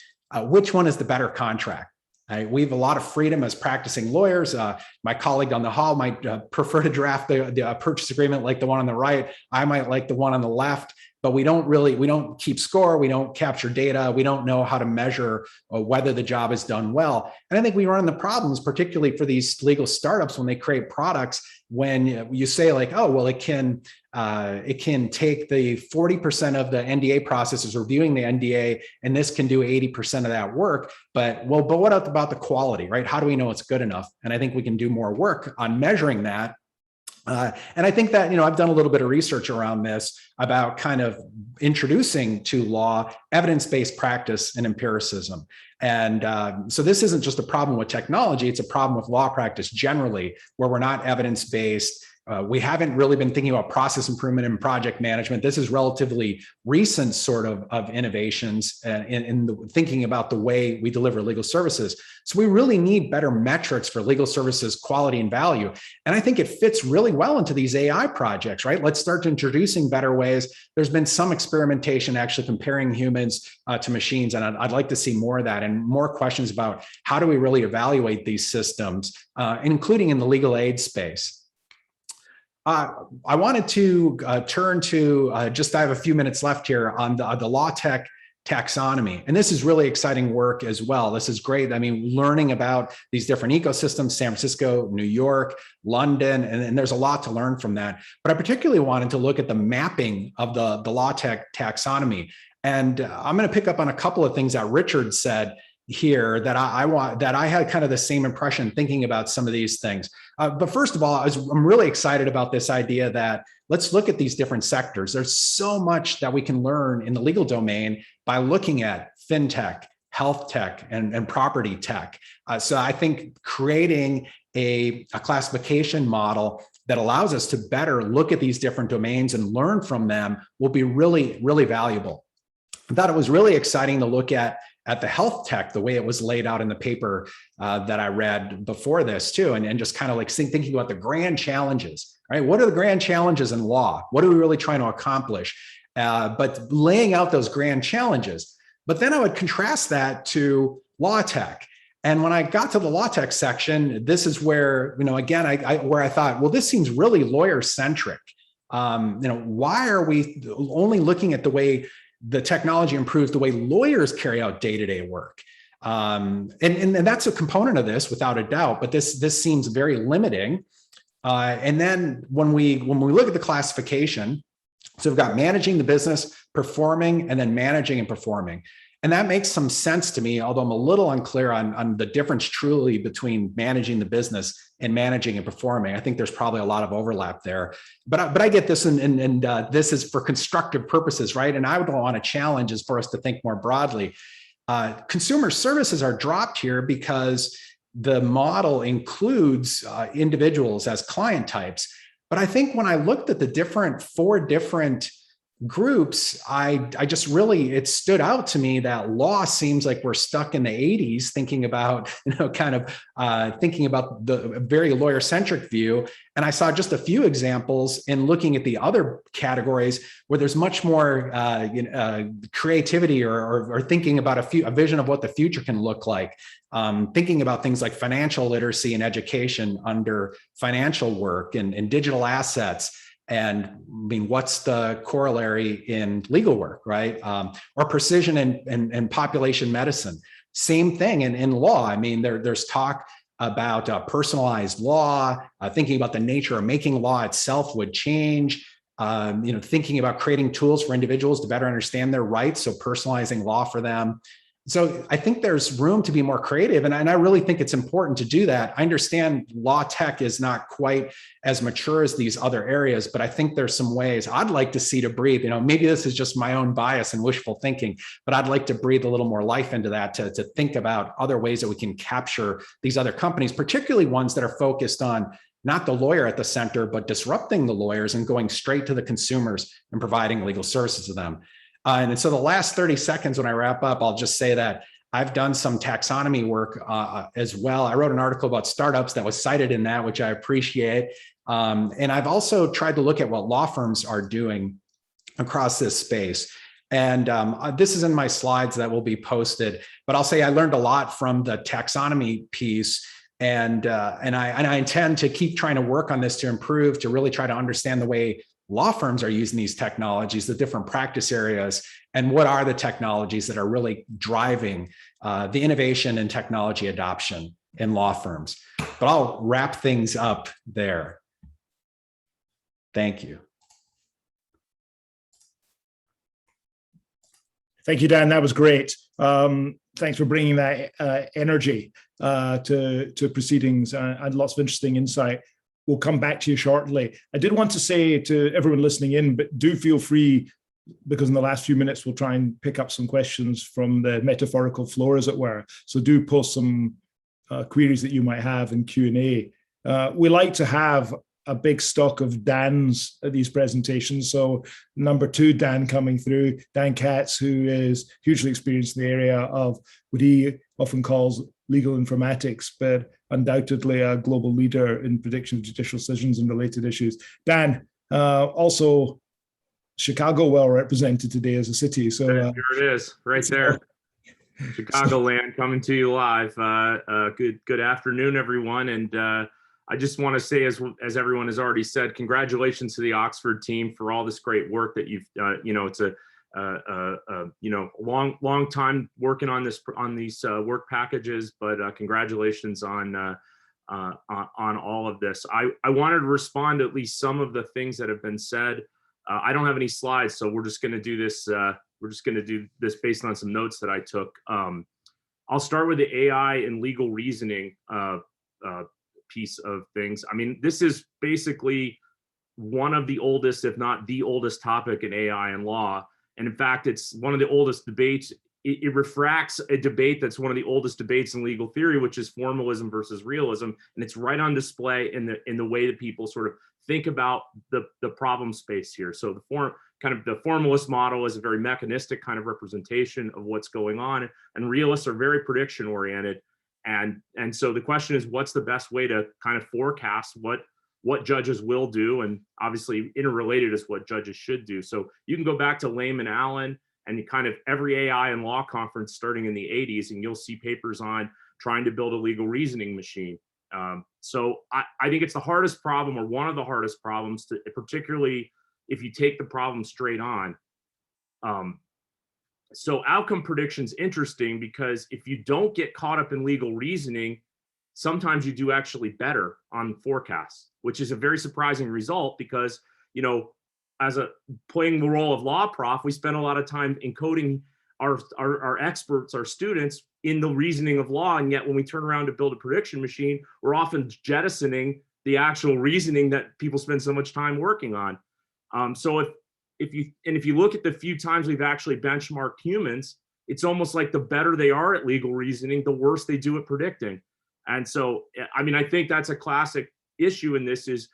Which one is the better contract? We have a lot of freedom as practicing lawyers. My colleague down the hall might prefer to draft the purchase agreement like the one on the right. I might like the one on the left, but we don't keep score. We don't capture data. We don't know how to measure whether the job is done well. And I think we run into problems, particularly for these legal startups when they create products, when you say like, oh, well, it can take the 40% of the NDA process is reviewing the NDA, and this can do 80% of that work. But what about the quality, right? How do we know it's good enough? And I think we can do more work on measuring that. And I think that, I've done a little bit of research around this about kind of introducing to law evidence-based practice and empiricism. And so this isn't just a problem with technology, it's a problem with law practice generally, where we're not evidence-based. We haven't really been thinking about process improvement and project management. This is relatively recent sort of innovations in thinking about the way we deliver legal services. So we really need better metrics for legal services quality and value. And I think it fits really well into these AI projects, right? Let's start introducing better ways. There's been some experimentation actually comparing humans to machines, and I'd like to see more of that and more questions about how do we really evaluate these systems, including in the legal aid space. I wanted to turn to I have a few minutes left here on the LawTech taxonomy. And this is really exciting work as well. This is great. I mean, learning about these different ecosystems, San Francisco, New York, London, and there's a lot to learn from that. But I particularly wanted to look at the mapping of the LawTech taxonomy. And I'm going to pick up on a couple of things that Richard said here that I had kind of the same impression thinking about some of these things. But first of all, I'm really excited about this idea that let's look at these different sectors. There's so much that we can learn in the legal domain by looking at fintech, health tech, and property tech. So I think creating a classification model that allows us to better look at these different domains and learn from them will be really, really valuable. I thought it was really exciting to look at the health tech, the way it was laid out in the paper that I read before this too, and just kind of like thinking about the grand challenges, right? What are the grand challenges in law? What are we really trying to accomplish? But laying out those grand challenges. But then I would contrast that to LawTech. And when I got to the LawTech section, this is where, again, where I thought, well, this seems really lawyer-centric. Why are we only looking at the way the technology improves the way lawyers carry out day-to-day work? And that's a component of this without a doubt, but this seems very limiting. And then when we look at the classification, so we've got managing the business, performing, and then managing and performing. And that makes some sense to me, although I'm a little unclear on the difference truly between managing the business and managing and performing. I think there's probably a lot of overlap there, but I get this, and this is for constructive purposes, right? And I would want to challenge is for us to think more broadly. Consumer services are dropped here because the model includes individuals as client types. But I think when I looked at the four different groups, I just really, it stood out to me that law seems like we're stuck in the 80s thinking about, thinking about the very lawyer-centric view. And I saw just a few examples in looking at the other categories where there's much more creativity or thinking about a vision of what the future can look like. Thinking about things like financial literacy and education under financial work and digital assets. And I mean, what's the corollary in legal work, right? Or precision and population medicine. Same thing in law. I mean, there's talk about personalized law, thinking about the nature of making law itself would change, thinking about creating tools for individuals to better understand their rights, so personalizing law for them. So I think there's room to be more creative, and I really think it's important to do that. I understand law tech is not quite as mature as these other areas, but I think there's some ways I'd like to see to breathe. Maybe this is just my own bias and wishful thinking, but I'd like to breathe a little more life into that, to think about other ways that we can capture these other companies, particularly ones that are focused on not the lawyer at the center, but disrupting the lawyers and going straight to the consumers and providing legal services to them. And so the last 30 seconds when I wrap up, I'll just say that I've done some taxonomy work as well. I wrote an article about startups that was cited in that, which I appreciate. And I've also tried to look at what law firms are doing across this space. And this is in my slides that will be posted, but I'll say I learned a lot from the taxonomy piece. And I intend to keep trying to work on this to improve, to really try to understand the way law firms are using these technologies, the different practice areas, and what are the technologies that are really driving the innovation and technology adoption in law firms. But I'll wrap things up there. Thank you. Thank you, Dan. That was great. Thanks for bringing that energy to proceedings and lots of interesting insight. We'll come back to you shortly. I did want to say to everyone listening in, but do feel free, because in the last few minutes, we'll try and pick up some questions from the metaphorical floor, as it were. So do post some queries that you might have in Q&A. We like to have a big stock of Dans at these presentations. So number 2, Dan coming through, Dan Katz, who is hugely experienced in the area of what he often calls legal informatics, but undoubtedly a global leader in prediction of judicial decisions and related issues. Dan, also Chicago well represented today as a city. So here it is, right there. Chicagoland coming to you live. Good afternoon, everyone. And I just want to say, as everyone has already said, congratulations to the Oxford team for all this great work that you've, it's a long time working on these work packages, but congratulations on all of this. I wanted to respond to at least some of the things that have been said. I don't have any slides, so we're just going to do this. We're just going to do this based on some notes that I took. I'll start with the AI and legal reasoning piece of things. I mean, this is basically one of the oldest, if not the oldest topic in AI and law. And in fact, it's one of the oldest debates. It refracts a debate that's one of the oldest debates in legal theory, which is formalism versus realism. And it's right on display in the way that people sort of think about the problem space here. So the formalist model is a very mechanistic kind of representation of what's going on, and realists are very prediction oriented. And so the question is, what's the best way to kind of forecast what judges will do? And obviously interrelated is what judges should do. So you can go back to Lehman Allen and kind of every AI and law conference starting in the 80s, and you'll see papers on trying to build a legal reasoning machine. So I think it's the hardest problem, or one of the hardest problems, particularly if you take the problem straight on. So outcome prediction's interesting because if you don't get caught up in legal reasoning, sometimes you do actually better on forecasts, which is a very surprising result because, as playing the role of law prof, we spend a lot of time encoding our experts, our students, in the reasoning of law. And yet when we turn around to build a prediction machine, we're often jettisoning the actual reasoning that people spend so much time working on. So if you look at the few times we've actually benchmarked humans, it's almost like the better they are at legal reasoning, the worse they do at predicting. And so, I mean, I think that's a classic issue in this is,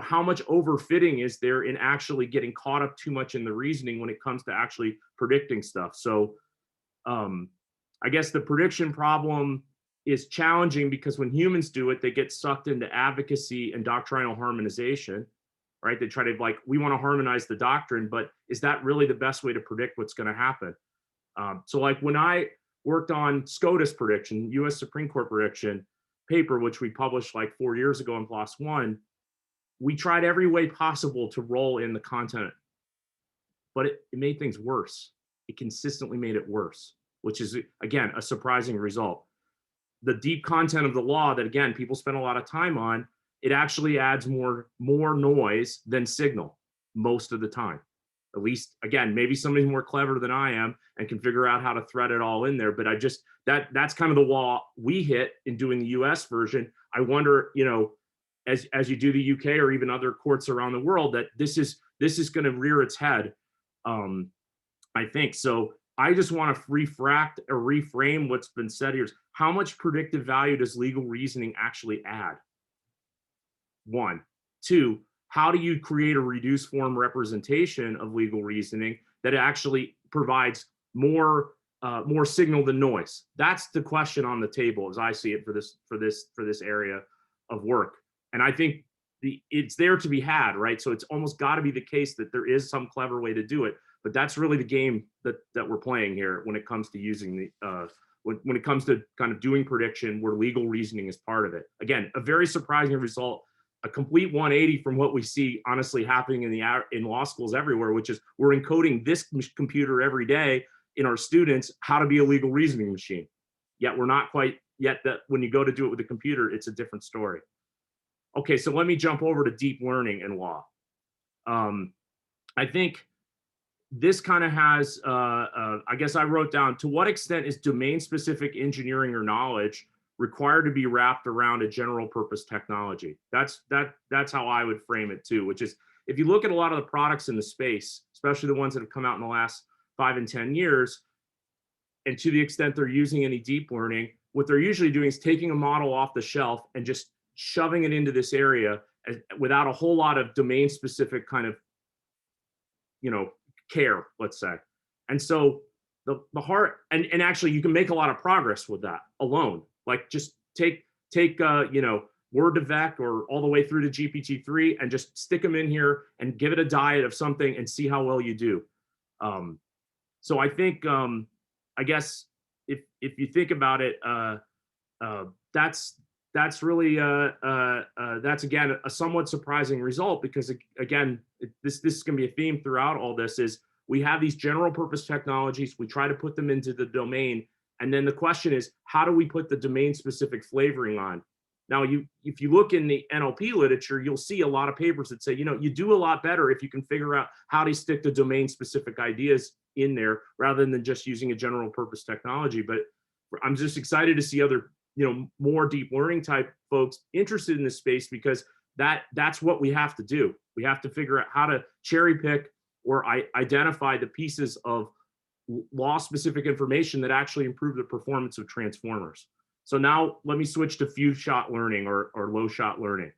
how much overfitting is there in actually getting caught up too much in the reasoning when it comes to actually predicting stuff. So I guess the prediction problem is challenging because when humans do it, they get sucked into advocacy and doctrinal harmonization. Right? They try to we want to harmonize the doctrine, but is that really the best way to predict what's going to happen? So when I worked on SCOTUS prediction, US Supreme Court prediction paper, which we published 4 years ago in PLOS One, we tried every way possible to roll in the content, but it made things worse. It consistently made it worse, which is, again, a surprising result. the deep content of the law that, again, people spend a lot of time on, it actually adds more noise than signal most of the time. At least, again, maybe somebody's more clever than I am and can figure out how to thread it all in there. But I just, that's kind of the wall we hit in doing the US version. I wonder, you know, as you do the UK or even other courts around the world, that this is going to rear its head, I think. So I just want to reframe what's been said here. How much predictive value does legal reasoning actually add? One. Two, how do you create a reduced form representation of legal reasoning that actually provides more signal than noise? That's the question on the table as I see it for this area of work. And I think it's there to be had, right? So it's almost got to be the case that there is some clever way to do it. But that's really the game that we're playing here when it comes to using the when it comes to kind of doing prediction where legal reasoning is part of it. Again, a very surprising result, a complete 180 from what we see honestly happening in law schools everywhere, which is we're encoding this computer every day in our students how to be a legal reasoning machine. Yet we're not quite yet that when you go to do it with a computer, it's a different story. Okay, so let me jump over to deep learning in law. I think this kind of has, I guess I wrote down, to what extent is domain-specific engineering or knowledge required to be wrapped around a general purpose technology? That's how I would frame it too, which is, if you look at a lot of the products in the space, especially the ones that have come out in the last 5 and 10 years, and to the extent they're using any deep learning, what they're usually doing is taking a model off the shelf and just shoving it into this area without a whole lot of domain specific kind of, you know, care, let's say. And so the heart, and actually you can make a lot of progress with that alone. Like just take you know, Word to Vec or all the way through to GPT-3 and just stick them in here and give it a diet of something and see how well you do. So I think, I guess if you think about it, that's really that's again a somewhat surprising result, because again, this is going to be a theme throughout all this. Is we have these general purpose technologies, we try to put them into the domain, and then the question is, how do we put the domain specific flavoring on? Now, if you look in the NLP literature, you'll see a lot of papers that say, you know, you do a lot better if you can figure out how to stick the domain specific ideas in there rather than just using a general purpose technology. But I'm just excited to see other, you know, more deep learning type folks interested in this space, because that's what we have to do. We have to figure out how to cherry pick or identify the pieces of law specific information that actually improve the performance of transformers. So now let me switch to few shot learning or low shot learning.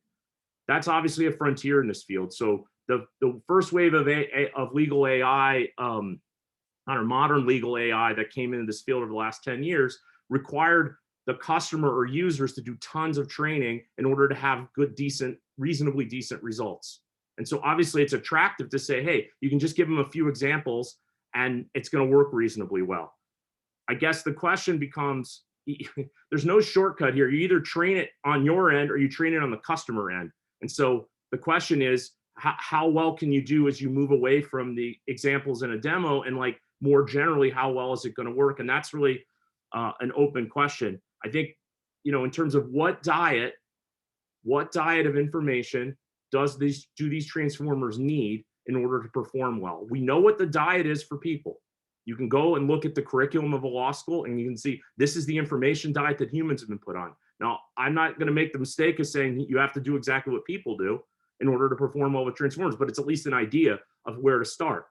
That's obviously a frontier in this field. So the first wave of legal AI, or modern legal AI that came into this field over the last 10 years required the customer or users to do tons of training in order to have good, decent, reasonably decent results. And so obviously it's attractive to say, hey, you can just give them a few examples and it's going to work reasonably well. I guess the question becomes, there's no shortcut here. You either train it on your end or you train it on the customer end. And so the question is, how well can you do as you move away from the examples in a demo, and like more generally, how well is it going to work? And that's really an open question. I think, you know, in terms of what diet of information do these transformers need in order to perform well? We know what the diet is for people. You can go and look at the curriculum of a law school and you can see this is the information diet that humans have been put on. Now, I'm not going to make the mistake of saying you have to do exactly what people do in order to perform well with transformers, but it's at least an idea of where to start.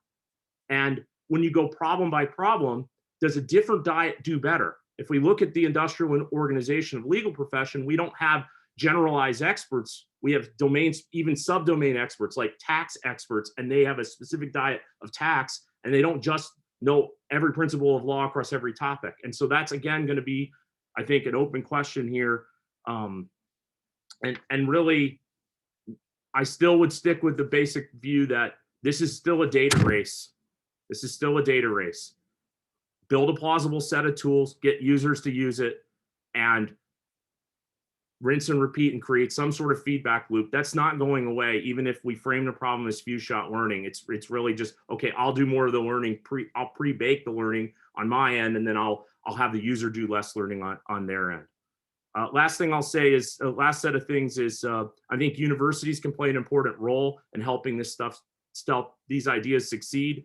And when you go problem by problem, does a different diet do better? If we look at the industrial organization of legal profession, we don't have generalized experts. We have domains, even subdomain experts like tax experts, and they have a specific diet of tax, and they don't just know every principle of law across every topic. And so that's again going to be, I think, an open question here. And really, I still would stick with the basic view that this is still a data race. This is still a data race. Build a plausible set of tools, get users to use it, and rinse and repeat and create some sort of feedback loop. That's not going away, even if we frame the problem as few shot learning. It's really just, okay, I'll do more of the learning, I'll pre-bake the learning on my end, and then I'll have the user do less learning on their end. Last thing I'll say is, last set of things is, I think universities can play an important role in helping this these ideas succeed,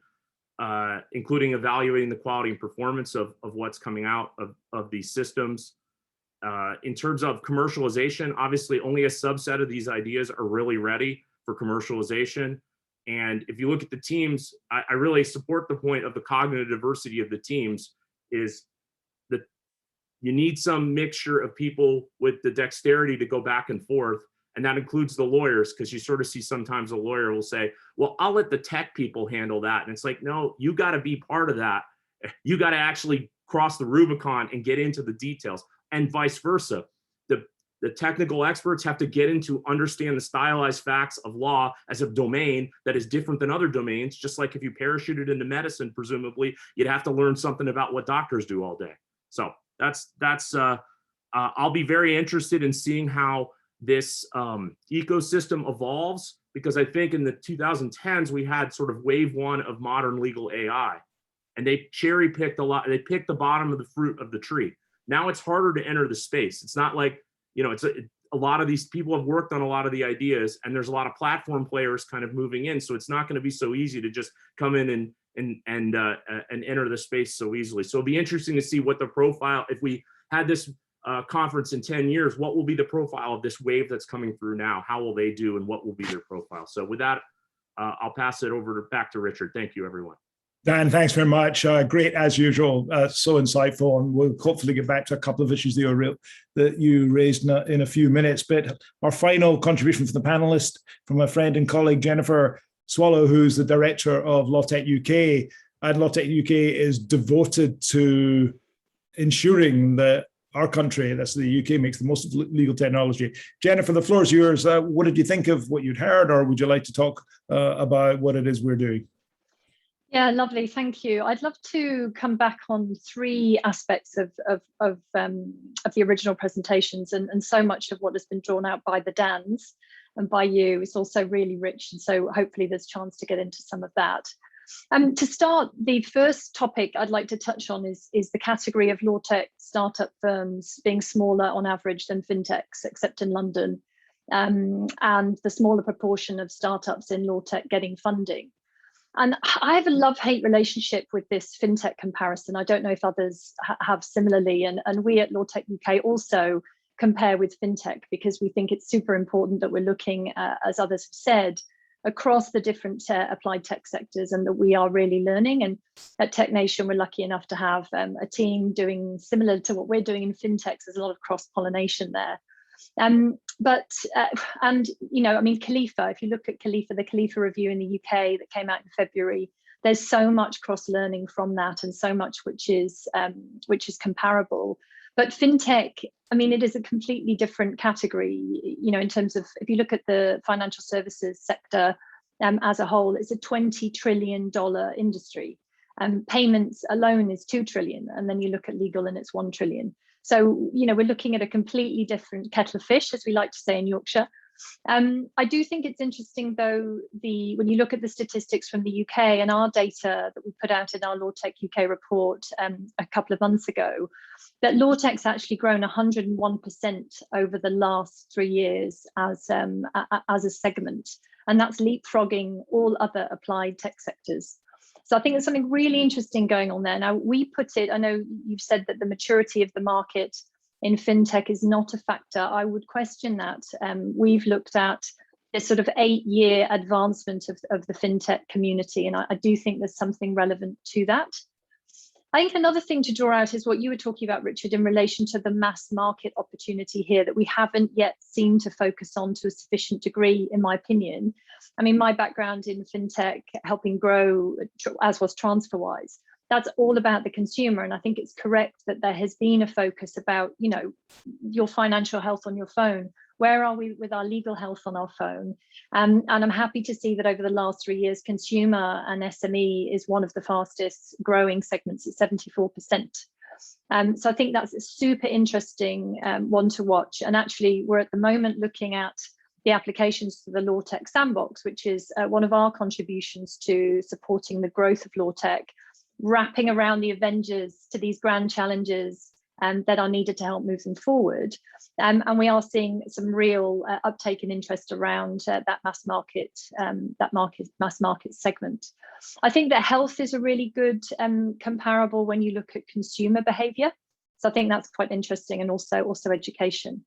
including evaluating the quality and performance of what's coming out of these systems. In terms of commercialization, obviously only a subset of these ideas are really ready for commercialization. And if you look at the teams, I really support the point of the cognitive diversity of the teams, is that you need some mixture of people with the dexterity to go back and forth. And that includes the lawyers, because you sort of see sometimes a lawyer will say, well, I'll let the tech people handle that. And it's like, no, you got to be part of that. You got to actually cross the Rubicon and get into the details, and vice versa. The technical experts have to get into, understand the stylized facts of law as a domain that is different than other domains. Just like if you parachuted into medicine, presumably you'd have to learn something about what doctors do all day. So I'll be very interested in seeing how this ecosystem evolves, because I think in the 2010s, we had sort of wave one of modern legal AI, and they cherry picked a lot. They picked the bottom of the fruit of the tree. Now it's harder to enter the space. It's not like, you know, a lot of these people have worked on a lot of the ideas, and there's a lot of platform players kind of moving in. So it's not going to be so easy to just come in and enter the space so easily. So it'll be interesting to see what the profile, if we had this conference in 10 years, what will be the profile of this wave that's coming through now? How will they do, and what will be their profile? So with that, I'll pass it over back to Richard. Thank you, everyone. Dan, thanks very much. Great as usual, so insightful, and we'll hopefully get back to a couple of issues that you raised in a few minutes. But our final contribution from the panelist, from my friend and colleague Jennifer Swallow, who's the director of LawTech UK, and LawTech UK is devoted to ensuring that our country, that's the UK, makes the most of legal technology. Jennifer, the floor is yours. What did you think of what you'd heard, or would you like to talk about what it is we're doing? Yeah, lovely. Thank you. I'd love to come back on three aspects of the original presentations, and so much of what has been drawn out by the Dans and by you is also really rich. And so hopefully there's a chance to get into some of that. To start, the first topic I'd like to touch on is the category of LawTech startup firms being smaller on average than fintechs, except in London, and the smaller proportion of startups in LawTech getting funding. And I have a love-hate relationship with this fintech comparison. I don't know if others have similarly. And we at LawTech UK also compare with fintech, because we think it's super important that we're looking, as others have said, across the different applied tech sectors, and that we are really learning. And at Tech Nation, we're lucky enough to have a team doing similar to what we're doing in fintechs. There's a lot of cross-pollination there. And you know, I mean, Khalifa, if you look at Khalifa, the Khalifa review in the UK that came out in February, there's so much cross learning from that, and so much which is comparable. But fintech, I mean, it is a completely different category, you know, in terms of, if you look at the financial services sector as a whole, it's a $20 trillion industry. Payments alone is 2 trillion, and then you look at legal and it's 1 trillion. So, you know, we're looking at a completely different kettle of fish, as we like to say in Yorkshire. I do think it's interesting, though, when you look at the statistics from the UK and our data that we put out in our LawTech UK report a couple of months ago, that LawTech's actually grown 101% over the last 3 years as a segment, and that's leapfrogging all other applied tech sectors. So I think there's something really interesting going on there. Now, we put it, I know you've said that the maturity of the market in fintech is not a factor. I would question that. We've looked at this sort of 8-year advancement of the fintech community, and I do think there's something relevant to that. I think another thing to draw out is what you were talking about, Richard, in relation to the mass market opportunity here that we haven't yet seemed to focus on to a sufficient degree, in my opinion. I mean, my background in fintech, helping grow, as was TransferWise, that's all about the consumer. And I think it's correct that there has been a focus about, you know, your financial health on your phone. Where are we with our legal health on our phone? And I'm happy to see that over the last 3 years, consumer and SME is one of the fastest growing segments at 74%. So I think that's a super interesting one to watch. And actually, we're at the moment looking at the applications to the LawTech Sandbox, which is one of our contributions to supporting the growth of LawTech, wrapping around the Avengers to these grand challenges that are needed to help move them forward. And we are seeing some real uptake and interest around that mass market segment. I think that health is a really good comparable when you look at consumer behavior. So I think that's quite interesting, and also education.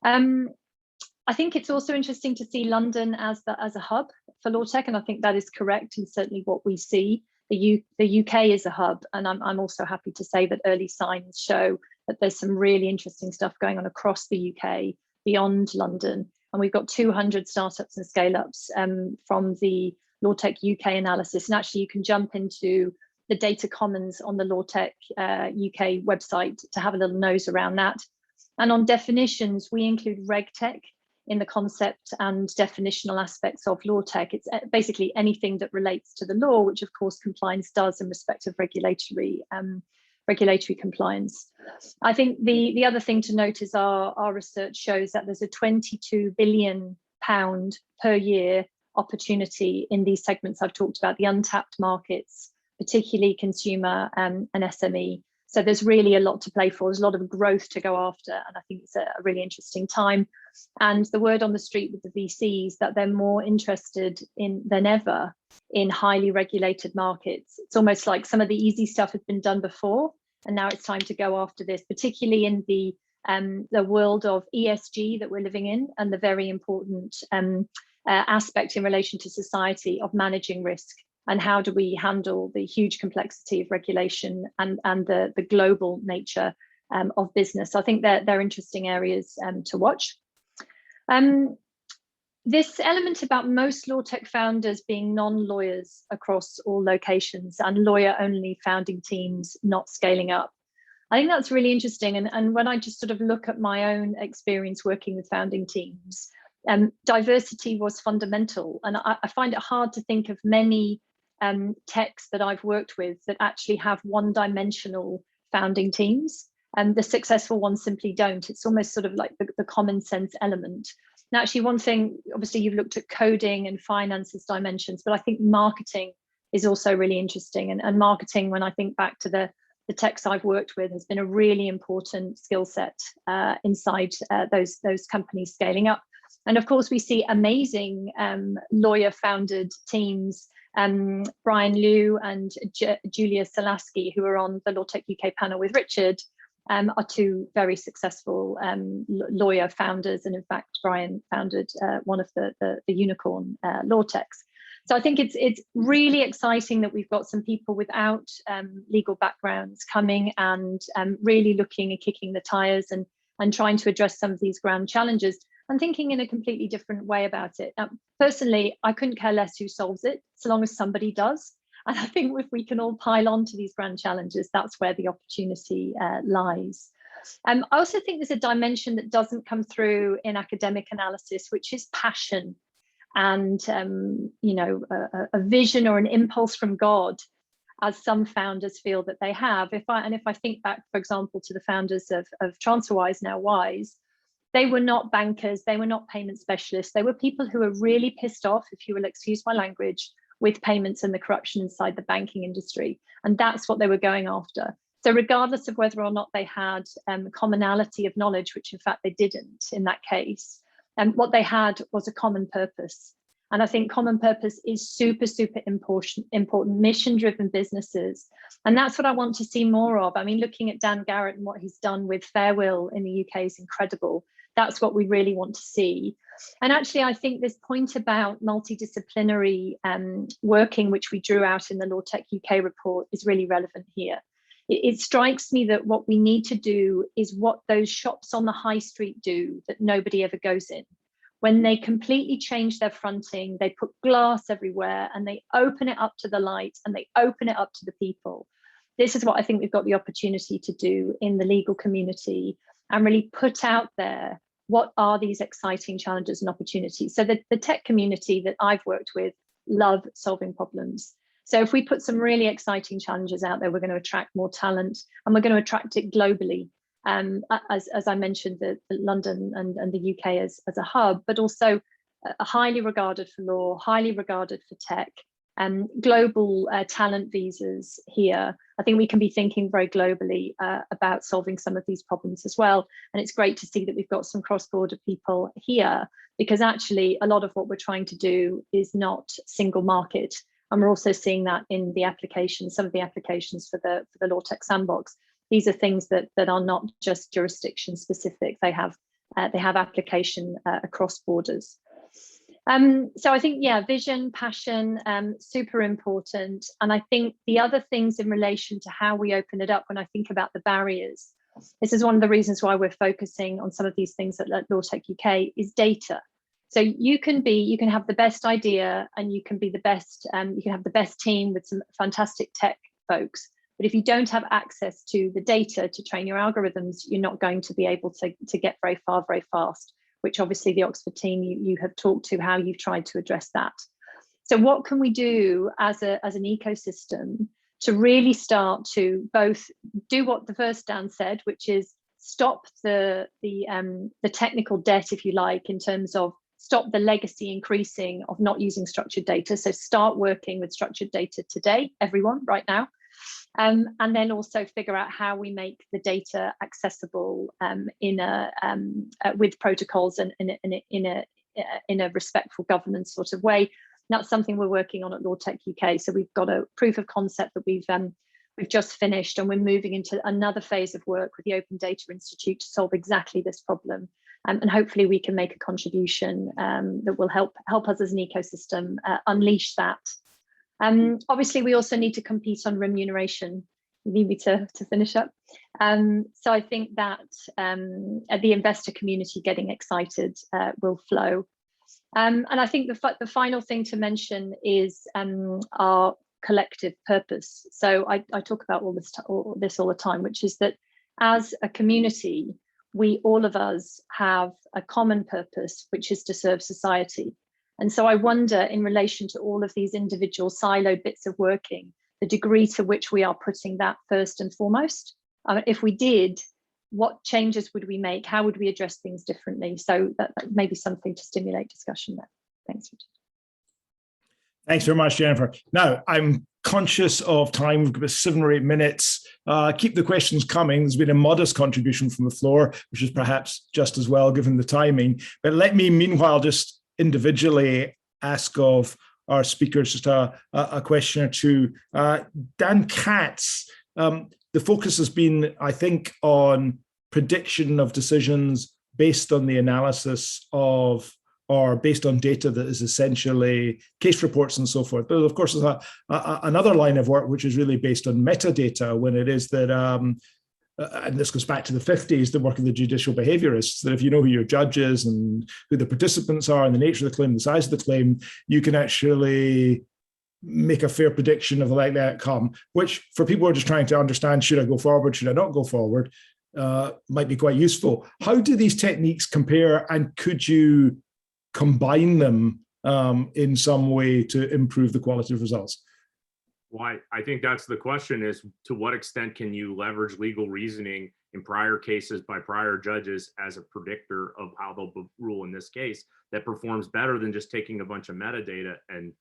I think it's also interesting to see London as a hub for LawTech, and I think that is correct, and certainly what we see. The UK is a hub, and I'm also happy to say that early signs show that there's some really interesting stuff going on across the UK beyond London, and we've got 200 startups and scale-ups from the LawTech UK analysis, and actually you can jump into the data commons on the LawTech UK website to have a little nose around that. And on definitions, we include RegTech in the concept and definitional aspects of LawTech. It's basically anything that relates to the law, which of course compliance does in respect of regulatory compliance. I think the other thing to note is our research shows that there's a £22 billion per year opportunity in these segments I've talked about, the untapped markets, particularly consumer and SME. So there's really a lot to play for. There's a lot of growth to go after, and I think it's a really interesting time. And the word on the street with the VCs that they're more interested than ever in highly regulated markets. It's almost like some of the easy stuff has been done before, and now it's time to go after this, particularly in the world of ESG that we're living in, and the very important aspect in relation to society of managing risk. And how do we handle the huge complexity of regulation and the global nature of business? So I think they're interesting areas to watch. This element about most LawTech founders being non-lawyers across all locations and lawyer-only founding teams not scaling up. I think that's really interesting. And when I just sort of look at my own experience working with founding teams, diversity was fundamental. And I find it hard to think of many techs that I've worked with that actually have one-dimensional founding teams, and the successful ones simply don't. It's almost sort of like the common sense element. Now, actually, one thing, obviously, you've looked at coding and finances dimensions, but I think marketing is also really interesting. And marketing, when I think back to the techs I've worked with, has been a really important skill set inside those companies scaling up. And of course, we see amazing lawyer-founded teams. Brian Liu and Julia Salaski, who are on the LawTech UK panel with Richard, are two very successful lawyer founders. And in fact, Brian founded one of the unicorn LawTechs. So I think it's really exciting that we've got some people without legal backgrounds coming and really looking and kicking the tires and trying to address some of these grand challenges and thinking in a completely different way about it. Personally, I couldn't care less who solves it, so long as somebody does. And I think if we can all pile on to these grand challenges, that's where the opportunity lies. I also think there's a dimension that doesn't come through in academic analysis, which is passion and a vision or an impulse from God, as some founders feel that they have. If I think back, for example, to the founders of TransferWise, now Wise, they were not bankers, they were not payment specialists. They were people who were really pissed off, if you will excuse my language, with payments and the corruption inside the banking industry. And that's what they were going after. So regardless of whether or not they had commonality of knowledge, which in fact they didn't in that case, what they had was a common purpose. And I think common purpose is super, super important, mission-driven businesses. And that's what I want to see more of. I mean, looking at Dan Garrett and what he's done with Fairwill in the UK is incredible. That's what we really want to see. And actually, I think this point about multidisciplinary working, which we drew out in the LawTech UK report, is really relevant here. It strikes me that what we need to do is what those shops on the high street do that nobody ever goes in. When they completely change their fronting, they put glass everywhere and they open it up to the light and they open it up to the people. This is what I think we've got the opportunity to do in the legal community and really put out there what are these exciting challenges and opportunities. So the tech community that I've worked with love solving problems. So if we put some really exciting challenges out there, we're going to attract more talent and we're going to attract it globally. As I mentioned, the London and the UK as a hub, but also highly regarded for law, highly regarded for tech, global talent visas here. I think we can be thinking very globally about solving some of these problems as well. And it's great to see that we've got some cross-border people here, because actually a lot of what we're trying to do is not single market. And we're also seeing that in the applications, some of the applications for the LawTech sandbox. These are things that are not just jurisdiction specific. They have application across borders. So I think, yeah, vision, passion, super important. And I think the other things in relation to how we open it up, when I think about the barriers, this is one of the reasons why we're focusing on some of these things at LawTech UK, is data. So you can have the best idea, and you can be the best, you can have the best team with some fantastic tech folks. But if you don't have access to the data to train your algorithms, you're not going to be able to get very far, very fast, which obviously the Oxford team, you have talked to how you've tried to address that. So what can we do as an ecosystem to really start to both do what the first Dan said, which is stop the technical debt, if you like, in terms of stop the legacy increasing of not using structured data. So start working with structured data today, everyone, right now. And then also figure out how we make the data accessible with protocols and in a respectful governance sort of way. And that's something we're working on at LawTech UK. So we've got a proof of concept that we've just finished, and we're moving into another phase of work with the Open Data Institute to solve exactly this problem. And hopefully we can make a contribution that will help us as an ecosystem unleash that. Obviously, we also need to compete on remuneration. You need me to finish up. So I think that the investor community getting excited will flow. And I think the final thing to mention is our collective purpose. So I talk about all this all the time, which is that as a community, all of us have a common purpose, which is to serve society. And so I wonder, in relation to all of these individual siloed bits of working, the degree to which we are putting that first and foremost. If we did, what changes would we make? How would we address things differently? So that may be something to stimulate discussion there. Thanks, Richard. Thanks very much, Jennifer. Now, I'm conscious of time. We've got about 7 or 8 minutes. Keep the questions coming. There's been a modest contribution from the floor, which is perhaps just as well given the timing. But let me, meanwhile, just individually ask of our speakers just a question or two. Dan Katz, the focus has been, I think, on prediction of decisions based on the analysis of, or based on data that is essentially case reports and so forth. But of course, there's another line of work which is really based on metadata, when it is that, and this goes back to the 50s, the work of the judicial behaviorists, that if you know who your judge is and who the participants are and the nature of the claim, the size of the claim, you can actually make a fair prediction of the likely outcome, which for people who are just trying to understand, should I go forward, should I not go forward, might be quite useful. How do these techniques compare, and could you combine them in some way to improve the quality of results? Well, I think that's the question, is to what extent can you leverage legal reasoning in prior cases by prior judges as a predictor of how they'll rule in this case that performs better than just taking a bunch of metadata and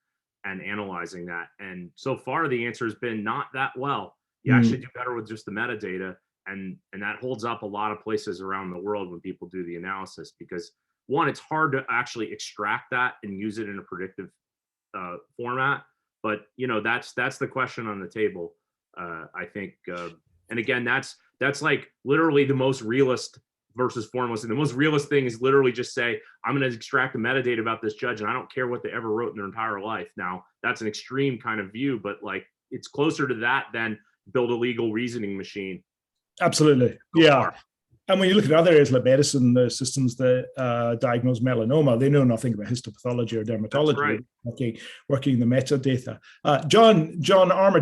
analyzing that. And so far the answer has been not that well. You actually do better with just the metadata, and that holds up a lot of places around the world when people do the analysis, because one, it's hard to actually extract that and use it in a predictive format. But that's the question on the table, I think. And again, that's like literally the most realist versus formalist. And the most realist thing is literally just say, I'm going to extract the metadata about this judge, and I don't care what they ever wrote in their entire life. Now, that's an extreme kind of view, but like it's closer to that than build a legal reasoning machine. Absolutely, yeah. And when you look at other areas like medicine, the systems that diagnose melanoma, they know nothing about histopathology or dermatology. Right. Working the metadata. John Armour,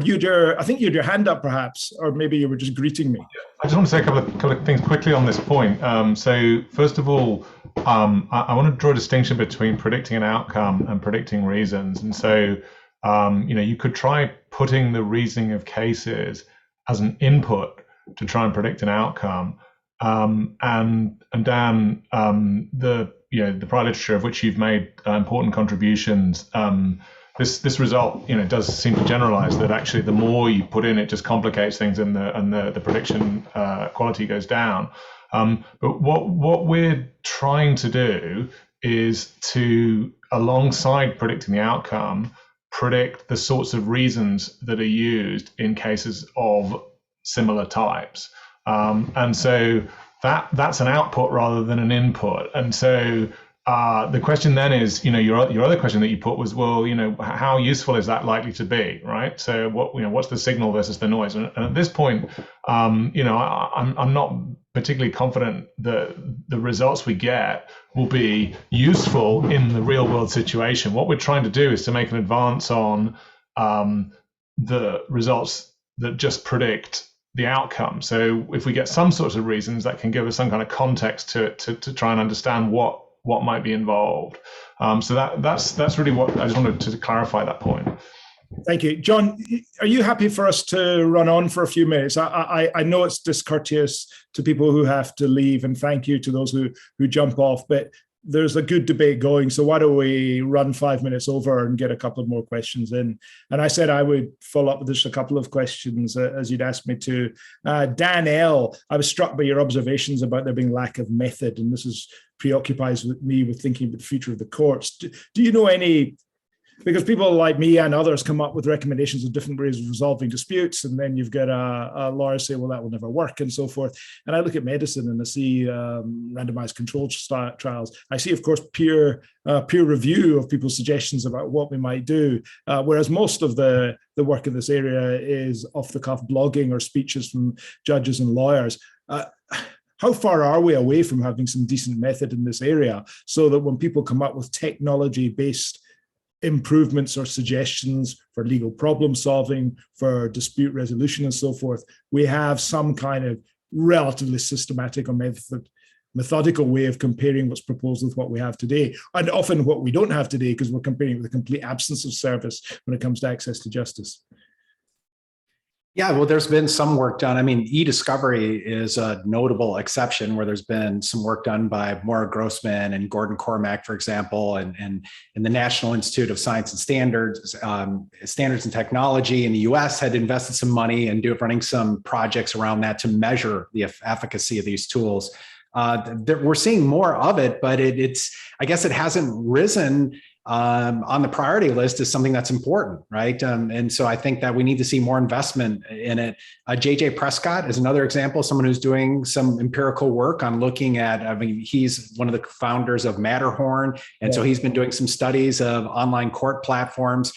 I think you had your hand up perhaps, or maybe you were just greeting me. I just want to say a couple of things quickly on this point. So first of all, I want to draw a distinction between predicting an outcome and predicting reasons. And so, you could try putting the reasoning of cases as an input to try and predict an outcome. And Dan, the prior literature of which you've made important contributions, this result, does seem to generalize that actually the more you put in, it just complicates things, and the prediction quality goes down. But what we're trying to do is to, alongside predicting the outcome, predict the sorts of reasons that are used in cases of similar types. And so that's an output rather than an input. And so the question then is, your other question that you put was, well, how useful is that likely to be, right? So what's the signal versus the noise? And at this point, I'm not particularly confident that the results we get will be useful in the real world situation. What we're trying to do is to make an advance on the results that just predict the outcome. So if we get some sorts of reasons, that can give us some kind of context to try and understand what might be involved. So that's really what I just wanted to clarify that point. Thank you. John, are you happy for us to run on for a few minutes? I know it's discourteous to people who have to leave, and thank you to those who jump off, but there's a good debate going. So why don't we run 5 minutes over and get a couple of more questions in? And I said I would follow up with just a couple of questions as you'd asked me to. Dan L., I was struck by your observations about there being lack of method, and this preoccupies me with thinking about the future of the courts. Do you know any, because people like me and others come up with recommendations of different ways of resolving disputes, and then you've got a lawyer say, well, that will never work, and so forth. And I look at medicine and I see randomized controlled trials. I see, of course, peer review of people's suggestions about what we might do, whereas most of the work in this area is off-the-cuff blogging or speeches from judges and lawyers. How far are we away from having some decent method in this area, so that when people come up with technology-based improvements or suggestions for legal problem solving, for dispute resolution and so forth, we have some kind of relatively systematic or methodical way of comparing what's proposed with what we have today, and often what we don't have today, because we're comparing with a complete absence of service when it comes to access to justice. Yeah, well, there's been some work done. I mean, e-discovery is a notable exception where there's been some work done by Maura Grossman and Gordon Cormack, for example, and the National Institute of Science and Standards and Technology in the US had invested some money and running some projects around that to measure the efficacy of these tools. We're seeing more of it, but I guess it hasn't risen on the priority list is something that's important, right? And so I think that we need to see more investment in it. JJ Prescott is another example, someone who's doing some empirical work on looking at, he's one of the founders of Matterhorn. And so he's been doing some studies of online court platforms.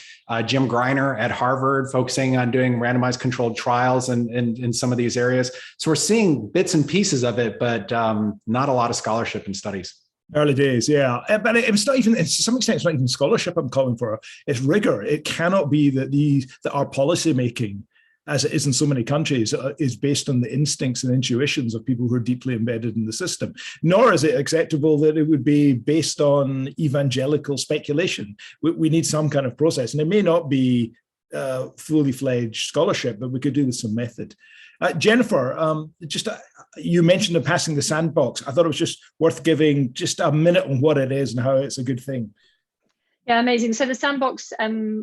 Jim Greiner at Harvard, focusing on doing randomized controlled trials in some of these areas. So we're seeing bits and pieces of it, but not a lot of scholarship and studies. Early days, yeah. But it's not even, to some extent, it's not even scholarship I'm calling for. It's rigor. It cannot be that our policy making, as it is in so many countries, is based on the instincts and intuitions of people who are deeply embedded in the system. Nor is it acceptable that it would be based on evangelical speculation. We need some kind of process. And it may not be fully fledged scholarship, but we could do with some method. Jennifer, you mentioned in passing the sandbox. I thought it was just worth giving just a minute on what it is and how it's a good thing. Yeah, amazing. So the sandbox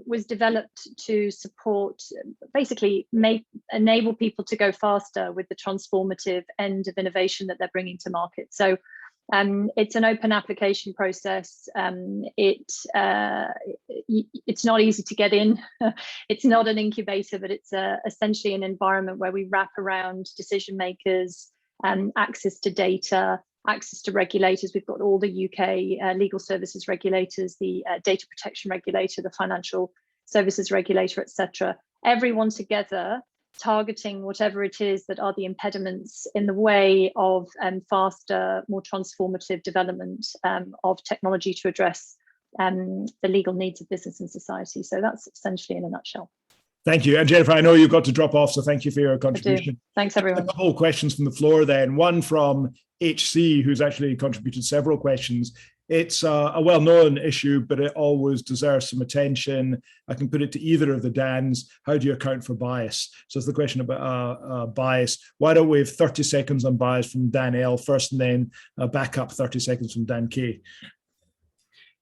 was developed to support, basically enable people to go faster with the transformative end of innovation that they're bringing to market. So it's an open application process. It's not easy to get in. It's not an incubator, but it's essentially an environment where we wrap around decision makers, access to data, access to regulators. We've got all the UK legal services regulators, the data protection regulator, the financial services regulator, etc. Everyone together targeting whatever it is that are the impediments in the way of faster, more transformative development of technology to address the legal needs of business and society. So that's essentially in a nutshell. Thank you. And Jennifer, I know you've got to drop off, so thank you for your contribution. Thanks, everyone. A couple of questions from the floor then. One from HC, who's actually contributed several questions. It's a well-known issue, but it always deserves some attention. I can put it to either of the Dans. How do you account for bias? So it's the question about bias. Why don't we have 30 seconds on bias from Dan L first, and then back up 30 seconds from Dan K.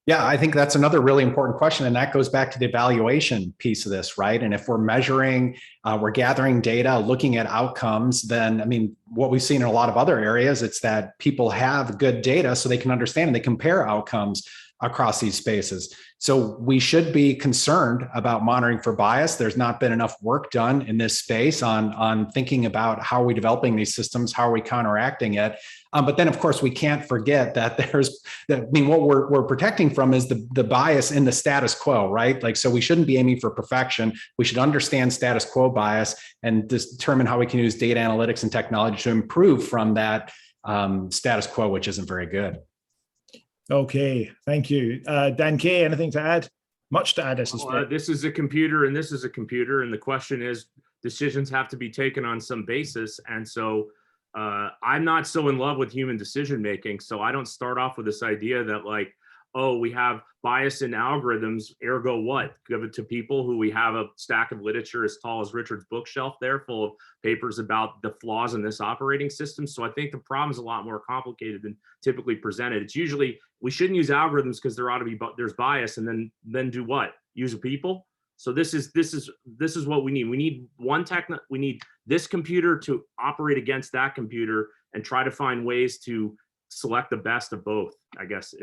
Yeah, I think that's another really important question. And that goes back to the evaluation piece of this, right? And if we're measuring, we're gathering data, looking at outcomes, then, I mean, what we've seen in a lot of other areas, it's that people have good data so they can understand and they compare outcomes across these spaces. So we should be concerned about monitoring for bias. There's not been enough work done in this space on thinking about how are we developing these systems, how are we counteracting it. But then, of course, we can't forget that what we're protecting from is the bias in the status quo, right? Like, so we shouldn't be aiming for perfection. We should understand status quo bias and determine how we can use data analytics and technology to improve from that status quo, which isn't very good. Okay, thank you. Dan Kay, anything to add? Much to add, I suspect. This is a computer and this is a computer. And the question is, decisions have to be taken on some basis. And so I'm not so in love with human decision making. So I don't start off with this idea that like, oh, we have bias in algorithms, ergo what? Give it to people who we have a stack of literature as tall as Richard's bookshelf there, full of papers about the flaws in this operating system. So I think the problem is a lot more complicated than typically presented. It's usually, we shouldn't use algorithms because there ought to be, there's bias, and then do what? Use a people? So this is what we need. We need we need this computer to operate against that computer and try to find ways to select the best of both, I guess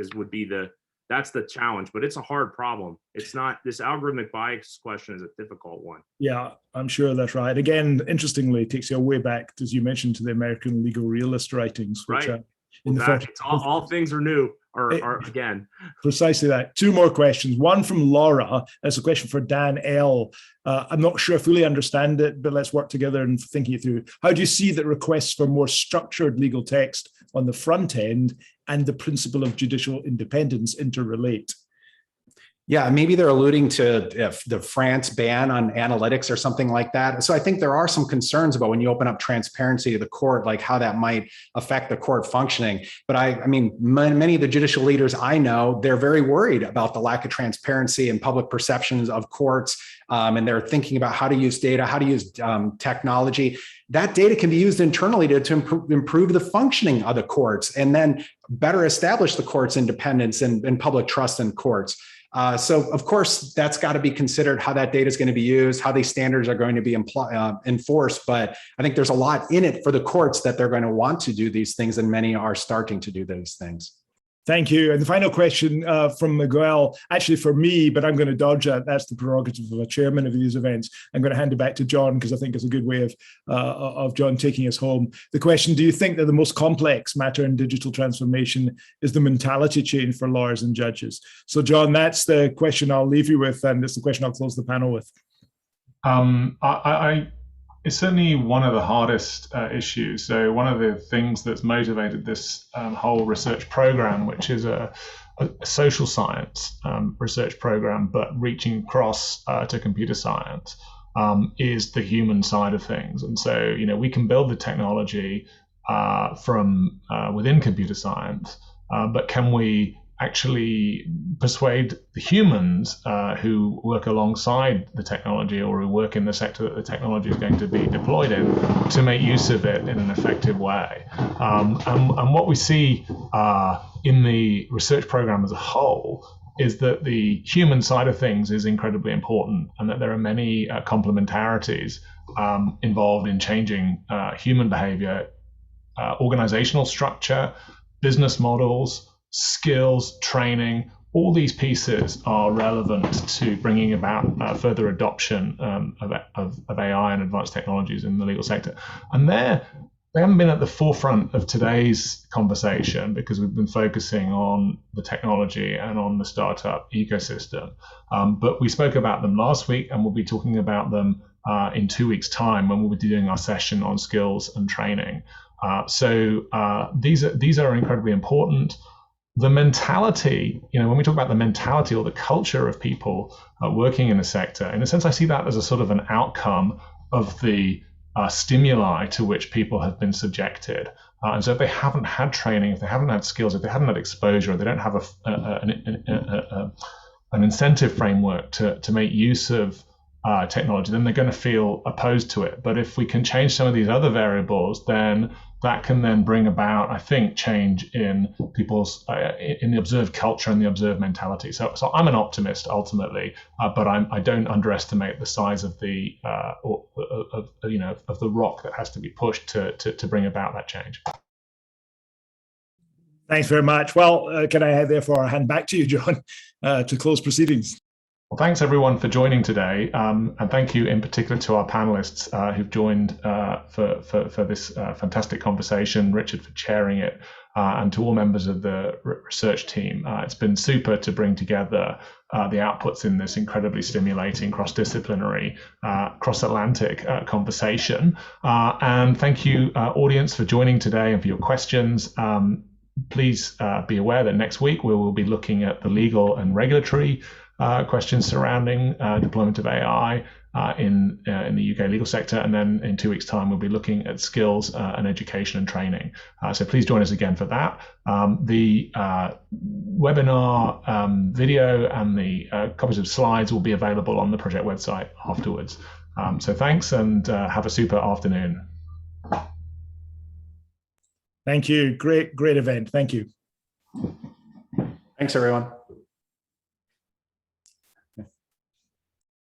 that's the challenge, but it's a hard problem. It's not, this algorithmic bias question is a difficult one. Yeah, I'm sure that's right. Again, interestingly, it takes you way back, as you mentioned, to the American legal realist writings, which right. In the 30s. All things are new, or again. Precisely that. Two more questions. One from Laura. That's a question for Dan L. I'm not sure I fully understand it, but let's work together in thinking it through. How do you see that requests for more structured legal text on the front end and the principle of judicial independence interrelate? Yeah, maybe they're alluding to the France ban on analytics or something like that. So I think there are some concerns about when you open up transparency to the court, like how that might affect the court functioning. But I mean, many of the judicial leaders I know, they're very worried about the lack of transparency and public perceptions of courts. And they're thinking about how to use data, how to use technology. That data can be used internally to improve the functioning of the courts and then better establish the court's independence and public trust in courts. So, of course, that's got to be considered, how that data is going to be used, how these standards are going to be enforced. But I think there's a lot in it for the courts that they're going to want to do these things, and many are starting to do those things. Thank you. And the final question from Miguel, actually for me, but I'm going to dodge that. That's the prerogative of a chairman of these events. I'm going to hand it back to John because I think it's a good way of John taking us home. The question, do you think that the most complex matter in digital transformation is the mentality change for lawyers and judges? So John, that's the question I'll leave you with, and it's the question I'll close the panel with. It's certainly one of the hardest issues. So one of the things that's motivated this whole research program, which is a social science research program, but reaching across to computer science, is the human side of things. And so, we can build the technology from within computer science, but can we actually persuade the humans who work alongside the technology or who work in the sector that the technology is going to be deployed in to make use of it in an effective way. And what we see in the research program as a whole is that the human side of things is incredibly important, and that there are many complementarities involved in changing human behavior, organizational structure, business models, skills, training. All these pieces are relevant to bringing about further adoption of AI and advanced technologies in the legal sector. And they haven't been at the forefront of today's conversation because we've been focusing on the technology and on the startup ecosystem. But we spoke about them last week, and we'll be talking about them in 2 weeks' time when we'll be doing our session on skills and training. So these are incredibly important. The mentality, when we talk about the mentality or the culture of people working in the sector, in a sense, I see that as a sort of an outcome of the stimuli to which people have been subjected. And so if they haven't had training, if they haven't had skills, if they haven't had exposure, they don't have an incentive framework to make use of technology, then they're going to feel opposed to it. But if we can change some of these other variables, then that can then bring about, I think, change in people's in the observed culture and the observed mentality. So I'm an optimist ultimately, but I don't underestimate the size of the of the rock that has to be pushed to bring about that change. Thanks very much. Well, can I therefore hand back to you, John, to close proceedings? Well, thanks everyone for joining today, and thank you in particular to our panelists who've joined for this fantastic conversation, Richard for chairing it, and to all members of the research team. It's been super to bring together the outputs in this incredibly stimulating cross-disciplinary, cross-Atlantic conversation. And thank you, audience, for joining today and for your questions. Please be aware that next week we will be looking at the legal and regulatory questions surrounding deployment of AI in the UK legal sector, and then in 2 weeks' time we'll be looking at skills and education and training. So please join us again for that. The webinar video and the copies of slides will be available on the project website afterwards. So thanks, and have a super afternoon. Thank you. Great event. Thank you. Thanks, everyone.